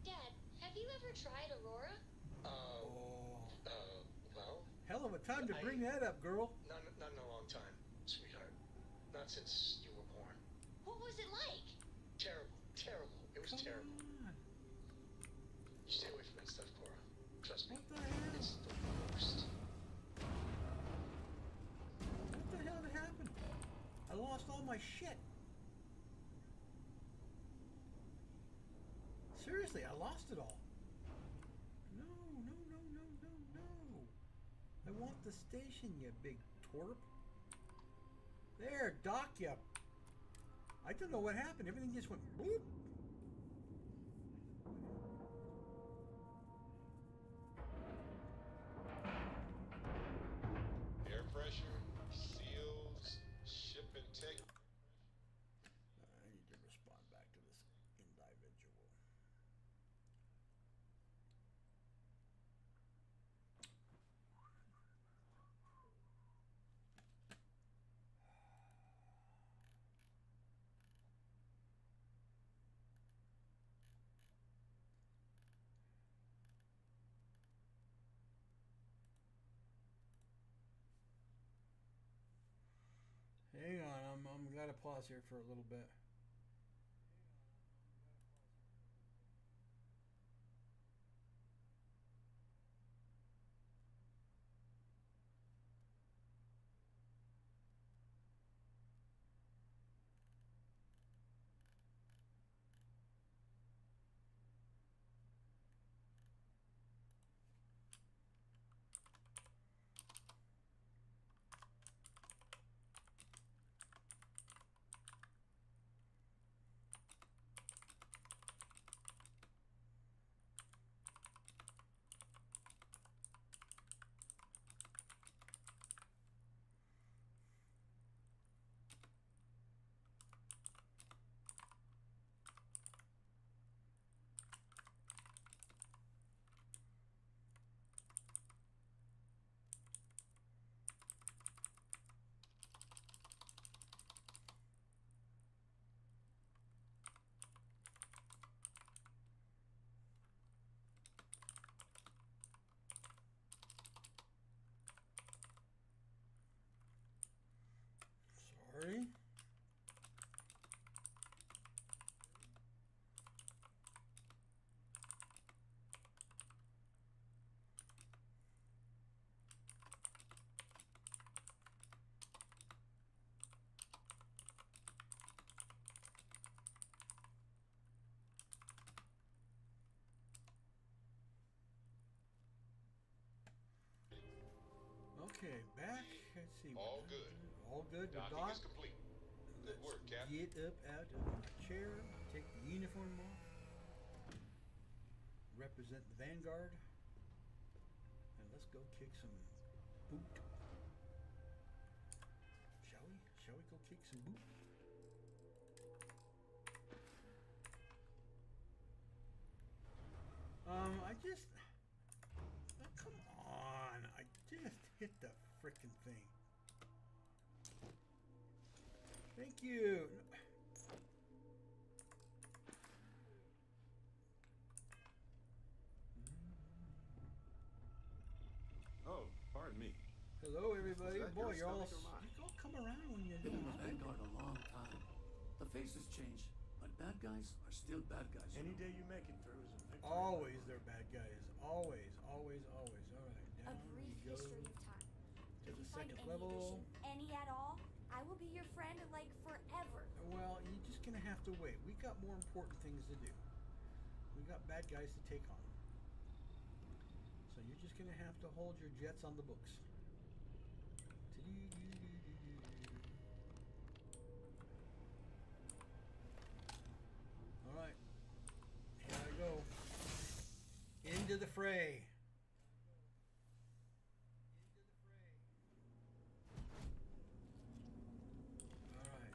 Dad, have you ever tried Aurora? Oh. Well, Hell of a time to bring that up, girl. not in a long time, sweetheart. Not since you were born. What was it like? Terrible, terrible. It was Come terrible. on. You stay away from that stuff, Cora. Trust me. What the hell? It's the worst. What the hell happened? I lost all my shit. Seriously, I lost it all. No, no, no, no, no, no. I want the station, you big twerp. There, Doc, you. I don't know what happened. Everything just went bloop. Air pressure, seals, ship integrity. I need to respond back to this in-dive pause here for a little bit. Sorry. Okay, back. Let's see. All good. All good. We're Docking docked. is complete. Good work, Captain. Get up out of my chair. Take the uniform off. Represent the Vanguard. And let's go kick some boot. Shall we? Shall we go kick some boot? I just... come on. I just hit the frickin' thing. Thank you. Oh, pardon me. Hello, everybody. Is that Boy, your you're all, stomach or mine? you all come around when you're Been in the doing Vanguard a long time. The faces change, but bad guys are still bad guys. Any day you make it through is a victory. Always they're bad guys. Always, always, always. All right, A down brief we go history of time. to If the you find second any level. edition, any at all, I will be your friend like forever. Well, you're just gonna have to wait. We got more important things to do. We got bad guys to take on. So you're just gonna have to hold your jets on the books. All right, here I go. Into the fray.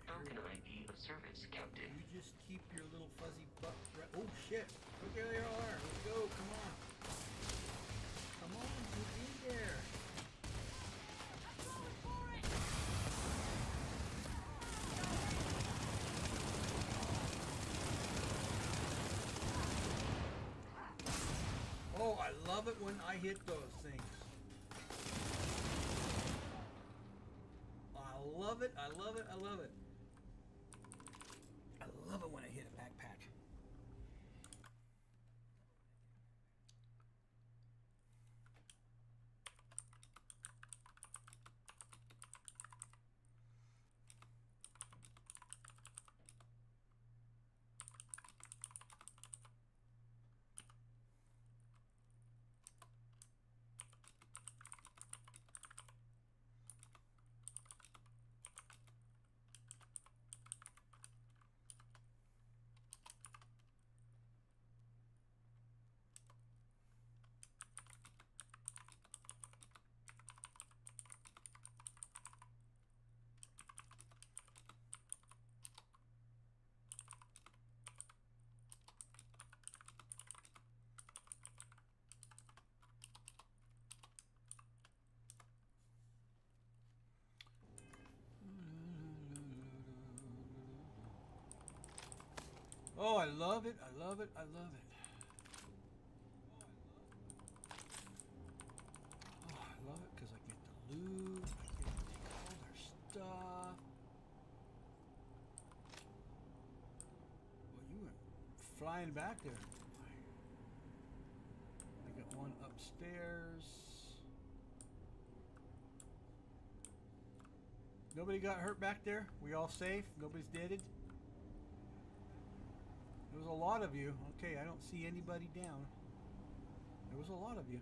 How can I be of service, Captain? You just keep your little fuzzy butt. Oh shit! Look where they are. Let's go. Come on. Come on, get in there. Oh, I love it when I hit those things. I love it. I love it. I love it. I love it when I hit a backpack. Oh, I love it. I love it. I love it. Oh, I love it because I get the loot. I get to take all their stuff. flying back there. I got one upstairs. Nobody got hurt back there? We all safe? Nobody's deaded? There was a lot of you. Okay, I don't see anybody down. There was a lot of you.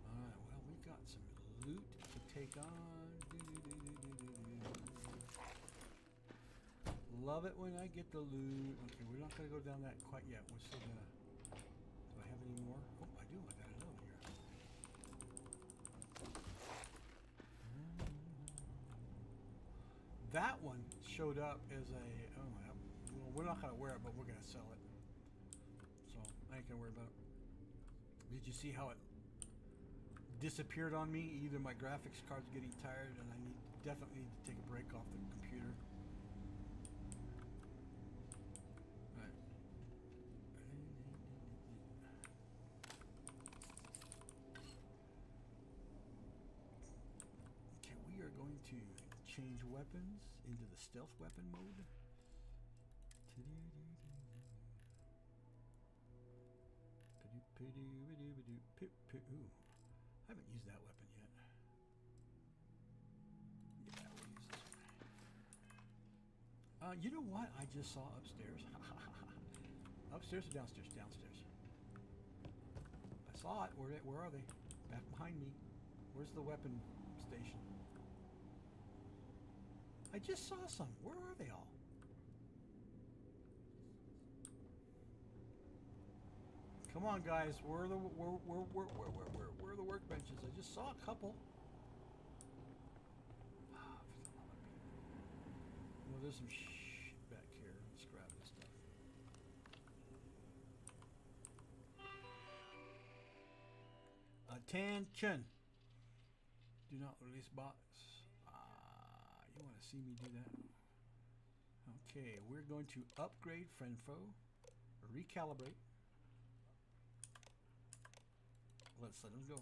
Alright, well, we got some loot to take on. Love it when I get the loot. Okay, we're not going to go down that quite yet. We're still going to... Do I have any more? Oh, I do. I got another here. That one showed up as a... Oh, well, we're not going to wear it, but we're going to sell it. So, I ain't going to worry about it. Did you see how it disappeared on me? Either my graphics card's getting tired and I definitely need to take a break off the computer. To change weapons into the stealth weapon mode. Ooh, I haven't used that weapon yet. Yeah, we'll use this one. You know what I just saw upstairs? Upstairs or downstairs? Downstairs. I saw it. Where are they? Back behind me. Where's the weapon station? I just saw some. Where are they all? Come on, guys. Where are the workbenches? I just saw a couple. Well, there's some shit back here. Let's grab this stuff. Attention! Do not release box. You want to see me do that? Okay, we're going to upgrade friend foe, recalibrate. Let's let them go.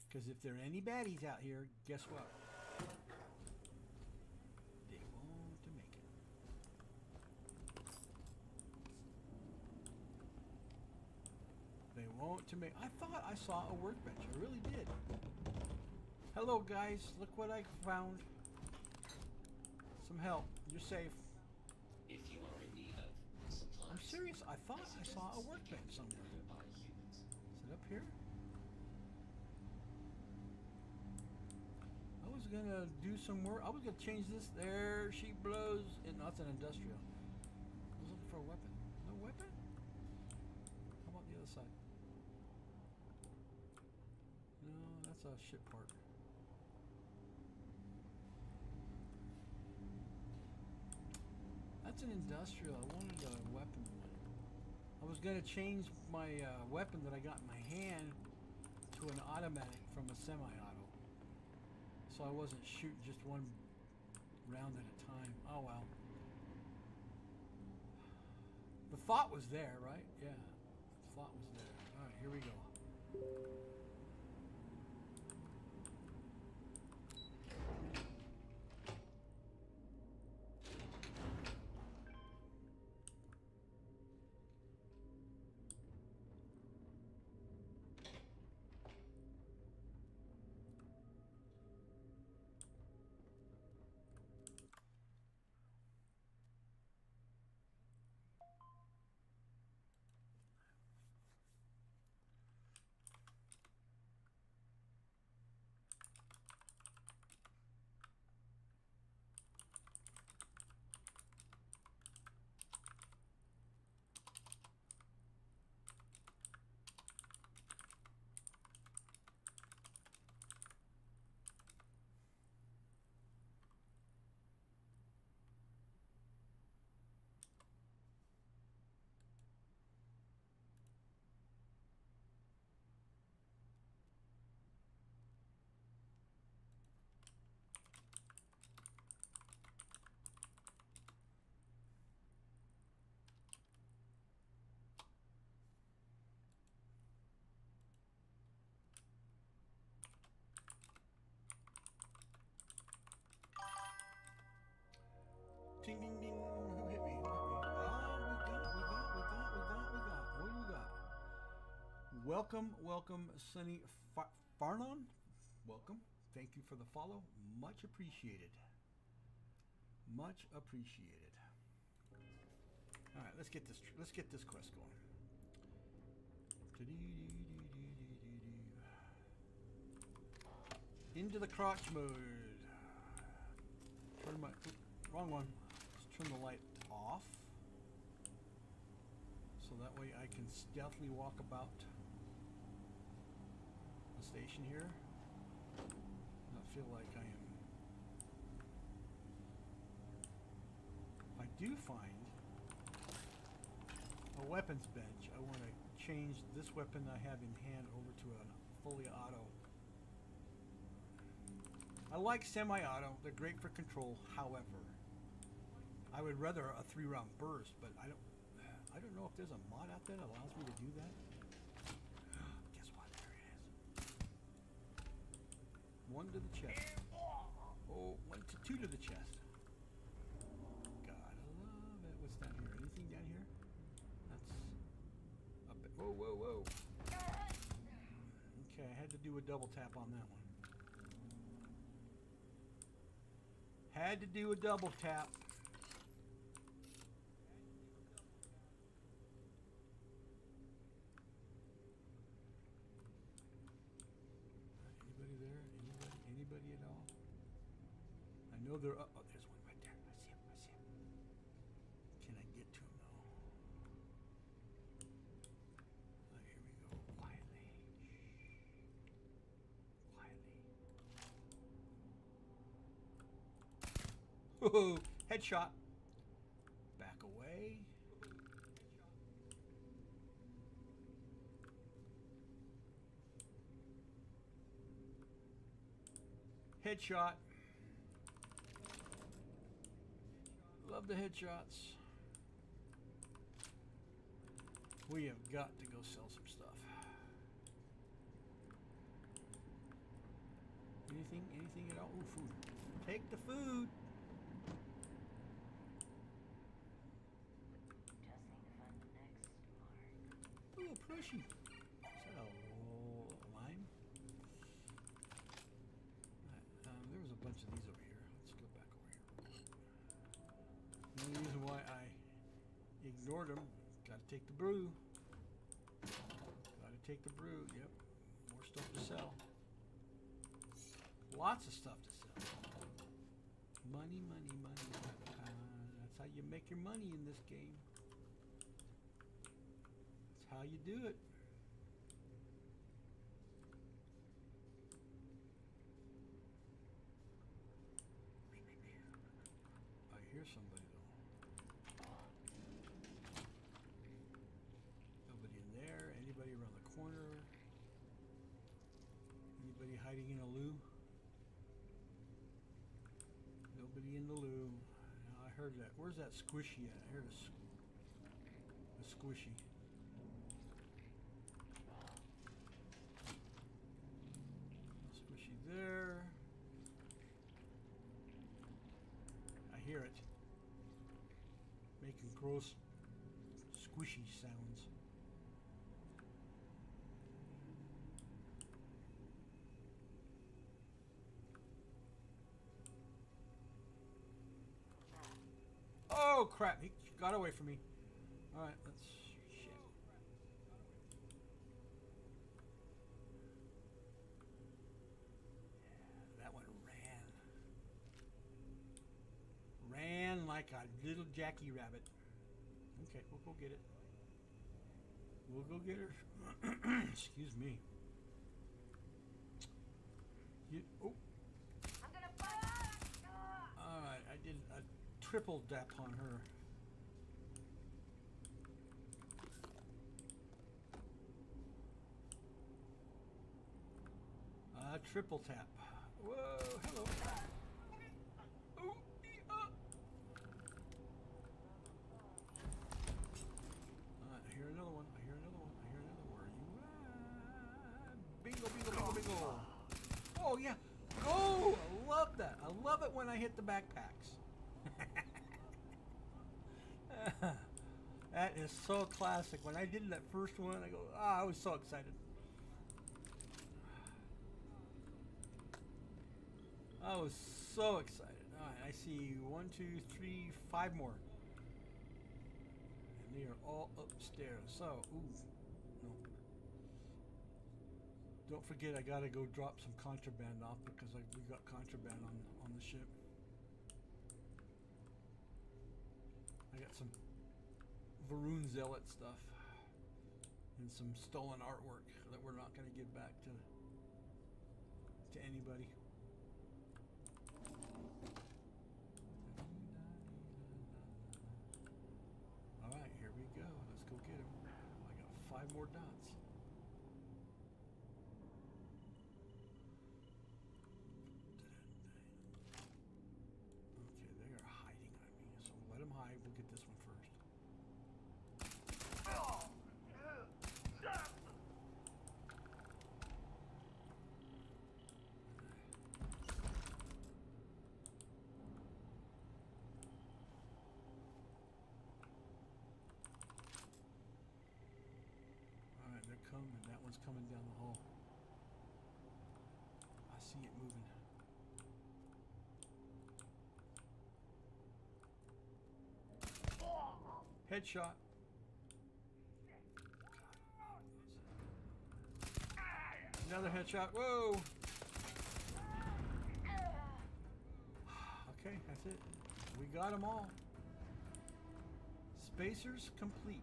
Because if there are any baddies out here, guess what? They won't make it. They won't to make. I thought I saw a workbench. I really did. Hello, guys. Look what I found. Some help. You're safe. If you are in need of supplies, I'm serious. I thought I saw a workbench somewhere. Is it up here? I was gonna do some work. I was gonna change this. There she blows. No, it's an industrial. I was looking for a weapon. No weapon? How about the other side? No, that's a ship part. That's an industrial. I wanted a weapon. I was going to change my weapon that I got in my hand to an automatic from a semi-auto. So I wasn't shooting just one round at a time. Oh well. The thought was there, right? Yeah. The thought was there. Alright, here we go. Ding, ding, ding. Who hit me? Who hit me? We got. What do we got? Welcome, Sunny Farnon. Welcome. Thank you for the follow. Much appreciated. Much appreciated. All right, let's get this quest going. Into the crotch mode. Turn my wrong one. Let's turn the light off, so that way I can stealthily walk about the station here. Not feel like I am. If I do find a weapons bench, I want to change this weapon I have in hand over to a fully auto. I like semi-auto. They're great for control. However, I would rather a 3-round burst, but I don't know if there's a mod out there that allows me to do that. Guess what? There it is. 1 to the chest. Oh, 2 to the chest. Gotta love it. What's down here? Anything down here? That's up it. Whoa, whoa, whoa. Okay, I had to do a double tap on that one. Had to do a double tap. Anybody there? Anybody at all? I know there. Oh, there's one right there. I see him. Can I get to him though? Here we go. Quietly. Whoa! Headshot. Back away. Headshot. Love the headshots. We have got to go sell some stuff. Anything at all? Ooh, food. Take the food. Ooh, plushy. Is that a lime? There was a bunch of these over here. Let's go back over here. The only reason why I ignored them, gotta take the brew. Yep. More stuff to sell. Lots of stuff to sell. Money. That's how you make your money in this game. That's how you do it. I hear somebody though. Nobody in there. Anybody around the corner? Anybody hiding in a loo? Nobody in the loo. Now I heard that. Where's that squishy at? I heard a squishy. Squishy there. I hear it. Making gross squishy sounds. Oh crap, he got away from me. Alright, let's shit. That one ran like a little Jackie Rabbit. Okay, we'll go get it. We'll go get her. Excuse me. Oh. I'm gonna fire! Alright, I did a triple dap on her. Triple tap. Whoa, hello. Ooh, I hear another one. Where are you at? Bingo. Oh, yeah. Go! I love that. I love it when I hit the backpacks. That is so classic. When I did that first one, I go, I was so excited. I was so excited. All right, I see 1, 2, 3, 5 more. And they are all upstairs. So, ooh, no. Don't forget, I gotta go drop some contraband off because we got contraband on the ship. I got some Varun Zealot stuff and some stolen artwork that we're not gonna give back to anybody. Alright, here we go. Let's go get him. I got 5 more dots. Okay, they are hiding on me. So let them hide. We'll get this one first. Alright, they're coming. That one's coming down the hall. I see it moving. Headshot. Another headshot. Whoa. Okay, that's it. We got them all. Spacers complete.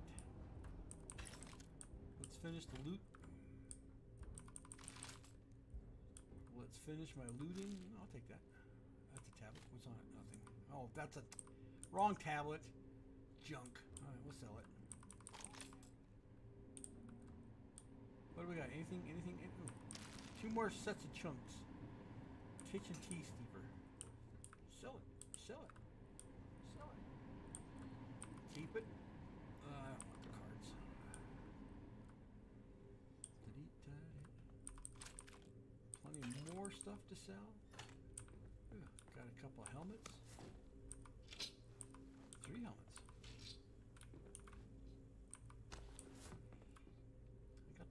Let's finish the loot. Let's finish my looting. I'll take that. That's a tablet. What's on it? Nothing. Oh, that's a wrong tablet. Junk. Alright, we'll sell it. What do we got? Anything? Ooh. 2 more sets of chunks. Kitchen tea steeper. Sell it. Sell it. Sell it. Keep it. I don't want the cards. Plenty more stuff to sell. Ooh, got a couple of helmets. 3 helmets.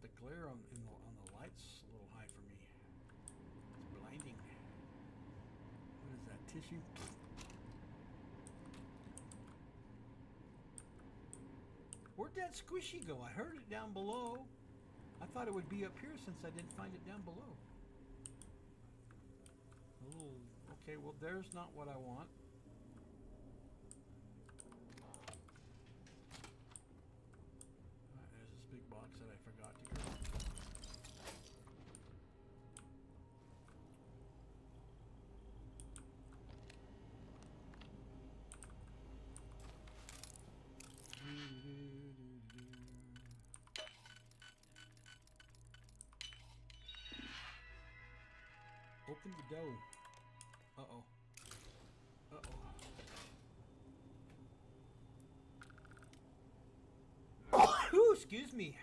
The glare on the lights a little high for me. It's blinding. What is that, tissue? Where'd that squishy go? I heard it down below. I thought it would be up here since I didn't find it down below. Okay, well there's not what I want. Alright, there's this big box that I forgot to grab. Open the door. Uh-oh. Uh-oh. Ooh, excuse me.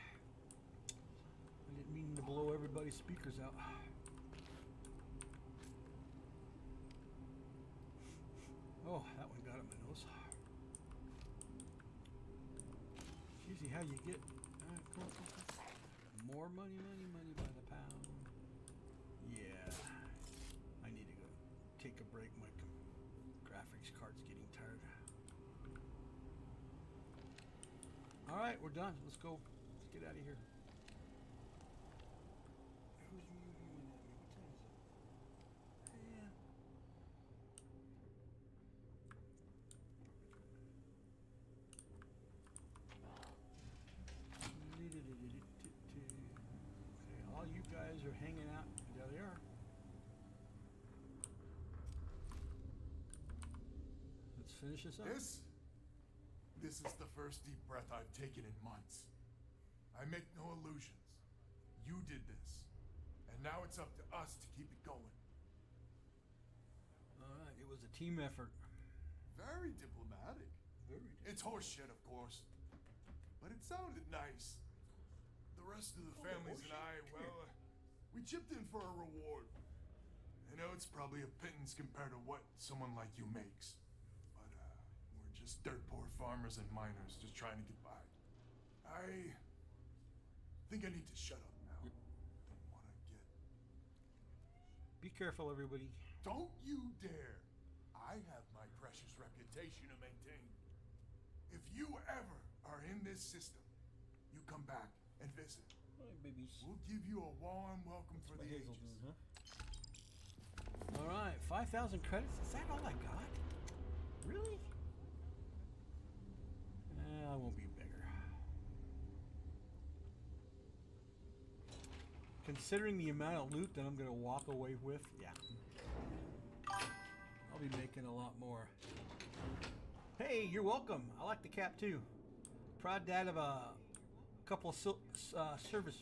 I didn't mean to blow everybody's speakers out. Oh, that one got in my nose. It's usually how you get... cool. More money by the pound. Yeah. I need to go take a break. My graphics card's getting tired. Alright, we're done. Let's go. Let's get out of here. Who's moving at me? What time is it? Yeah. Okay, all you guys are hanging out. There they are. Let's finish this up. This is the first deep breath I've taken in months. I make no illusions. You did this. And now it's up to us to keep it going. Alright, it was a team effort. Very diplomatic. It's horseshit, of course. But it sounded nice. The rest of the families and I, well, we chipped in for a reward. I know it's probably a pittance compared to what someone like you makes. But we're just dirt poor farmers and miners just trying to get by. I think I need to shut up now. Don't want to get... Be careful, everybody. Don't you dare! I have my precious reputation to maintain. If you ever are in this system, you come back and visit. Hi, babies. We'll give you a warm welcome for the ages. Doing, huh? All right, 5,000 credits. Is that all I got? Really? I won't be bigger. Considering the amount of loot that I'm going to walk away with, yeah. I'll be making a lot more. Hey, you're welcome. I like the cap too. Proud dad of a couple of service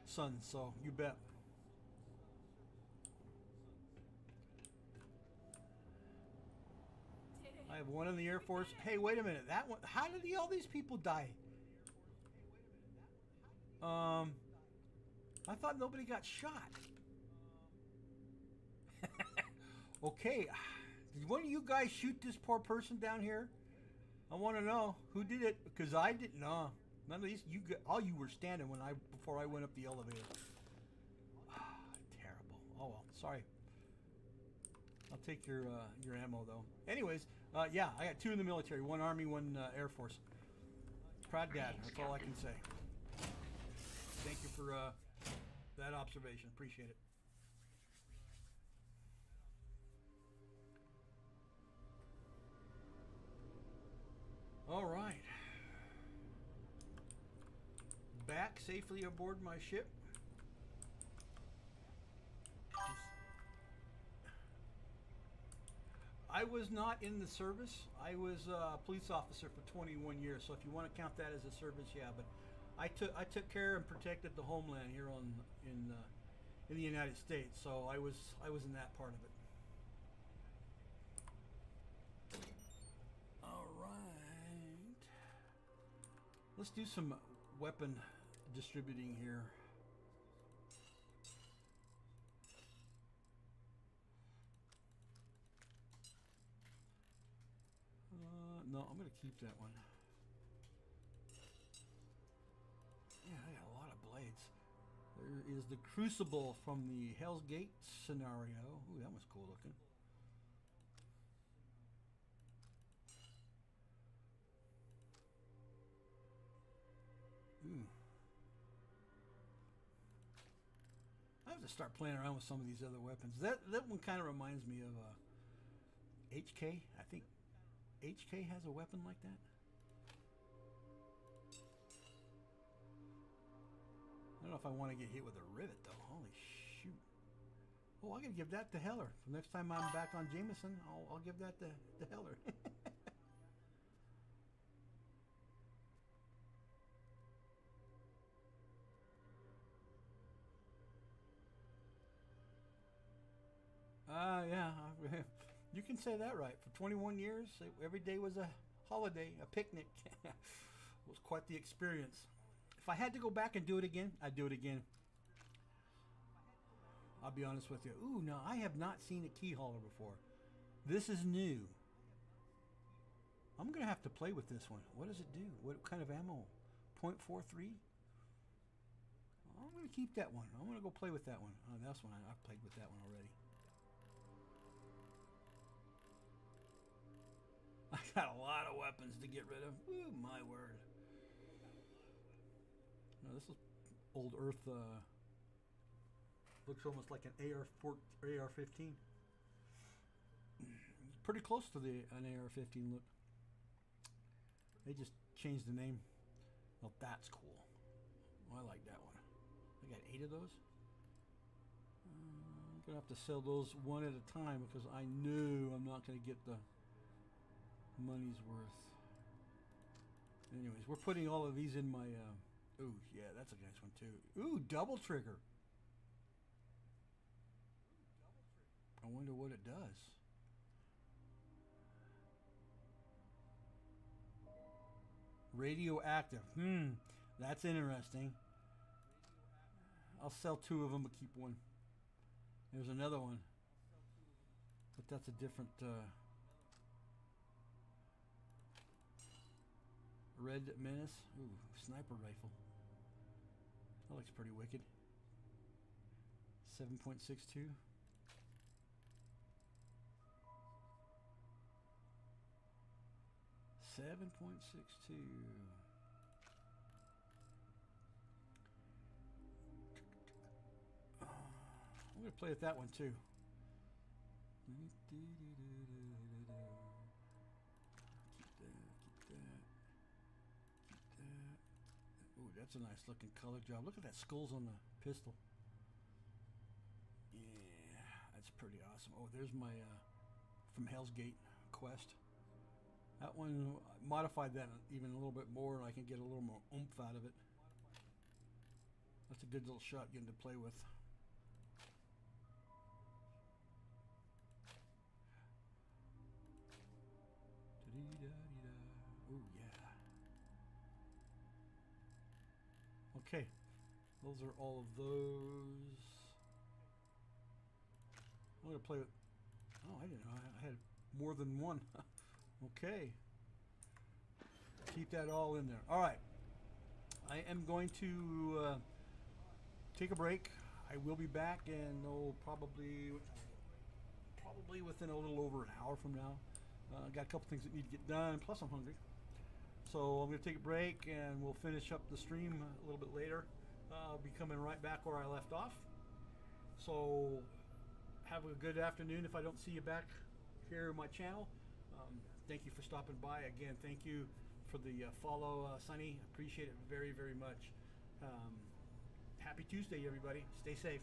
sons, so you bet. I have one in the Air Force. Hey, wait a minute. That one. How did all these people die? I thought nobody got shot. Okay. Did one of you guys shoot this poor person down here? I want to know who did it, because I didn't know. None of these. All you were standing before I went up the elevator. Terrible. Oh well. Sorry. I'll take your ammo though. Anyways, yeah, I got 2 in the military. 1 Army, 1 Air Force. Proud dad. That's all I can say. Thank you for that observation. Appreciate it. All right. Back safely aboard my ship. I was not in the service. I was a police officer for 21 years. So if you want to count that as a service, yeah. But I took care and protected the homeland here in the United States. So I was in that part of it. All right. Let's do some weapon distributing here. No, I'm going to keep that one. Yeah, I got a lot of blades. There is the Crucible from the Hell's Gate scenario. Ooh, that was cool looking. Ooh. I have to start playing around with some of these other weapons. That one kind of reminds me of HK. I think HK has a weapon like that. I don't know if I want to get hit with a rivet though. Holy shoot! Oh, I'm gonna give that to Heller. So next time I'm back on Jameson, I'll give that to Heller. Yeah, you can say that right. For 21 years, every day was a holiday, a picnic. It was quite the experience. If I had to go back and do it again, I'd do it again. I'll be honest with you. Ooh, no, I have not seen a key hauler before. This is new. I'm going to have to play with this one. What does it do? What kind of ammo? 0.43? I'm going to keep that one. I'm going to go play with that one. Oh, that's one. I've played with that one already. I got a lot of weapons to get rid of. Ooh, my word. No, this is old Earth. Looks almost like an AR-15. Pretty close to an AR-15 look. They just changed the name. Well, that's cool. Oh, I like that one. I got 8 of those. I'm gonna have to sell those one at a time because I knew I'm not gonna get the money's worth. Anyways, we're putting all of these in my ooh, yeah, that's a nice one too. Ooh, double trigger. I wonder what it does. Radioactive. That's interesting. I'll sell 2 of them but keep 1. There's another one. But that's a different Red Menace. Ooh, sniper rifle. That looks pretty wicked. 7.62. $7.62. I'm gonna play with that one too. Keep that. Ooh, that's a nice looking color job. Look at that skulls on the pistol. Yeah, that's pretty awesome. Oh, there's my from Hell's Gate quest. That one modified that even a little bit more, and I can get a little more oomph out of it. That's a good little shotgun to play with. Oh yeah. Okay, those are all of those. I'm gonna play with. Oh, I didn't know I had more than one. Okay. Keep that all in there. All right. I am going to take a break. I will be back, and probably within a little over an hour from now. Got a couple things that need to get done. Plus, I'm hungry. So I'm going to take a break, and we'll finish up the stream a little bit later. I'll be coming right back where I left off. So have a good afternoon if I don't see you back here on my channel. Thank you for stopping by. Again, thank you for the follow, Sonny. Appreciate it very, very much. Happy Tuesday, everybody. Stay safe.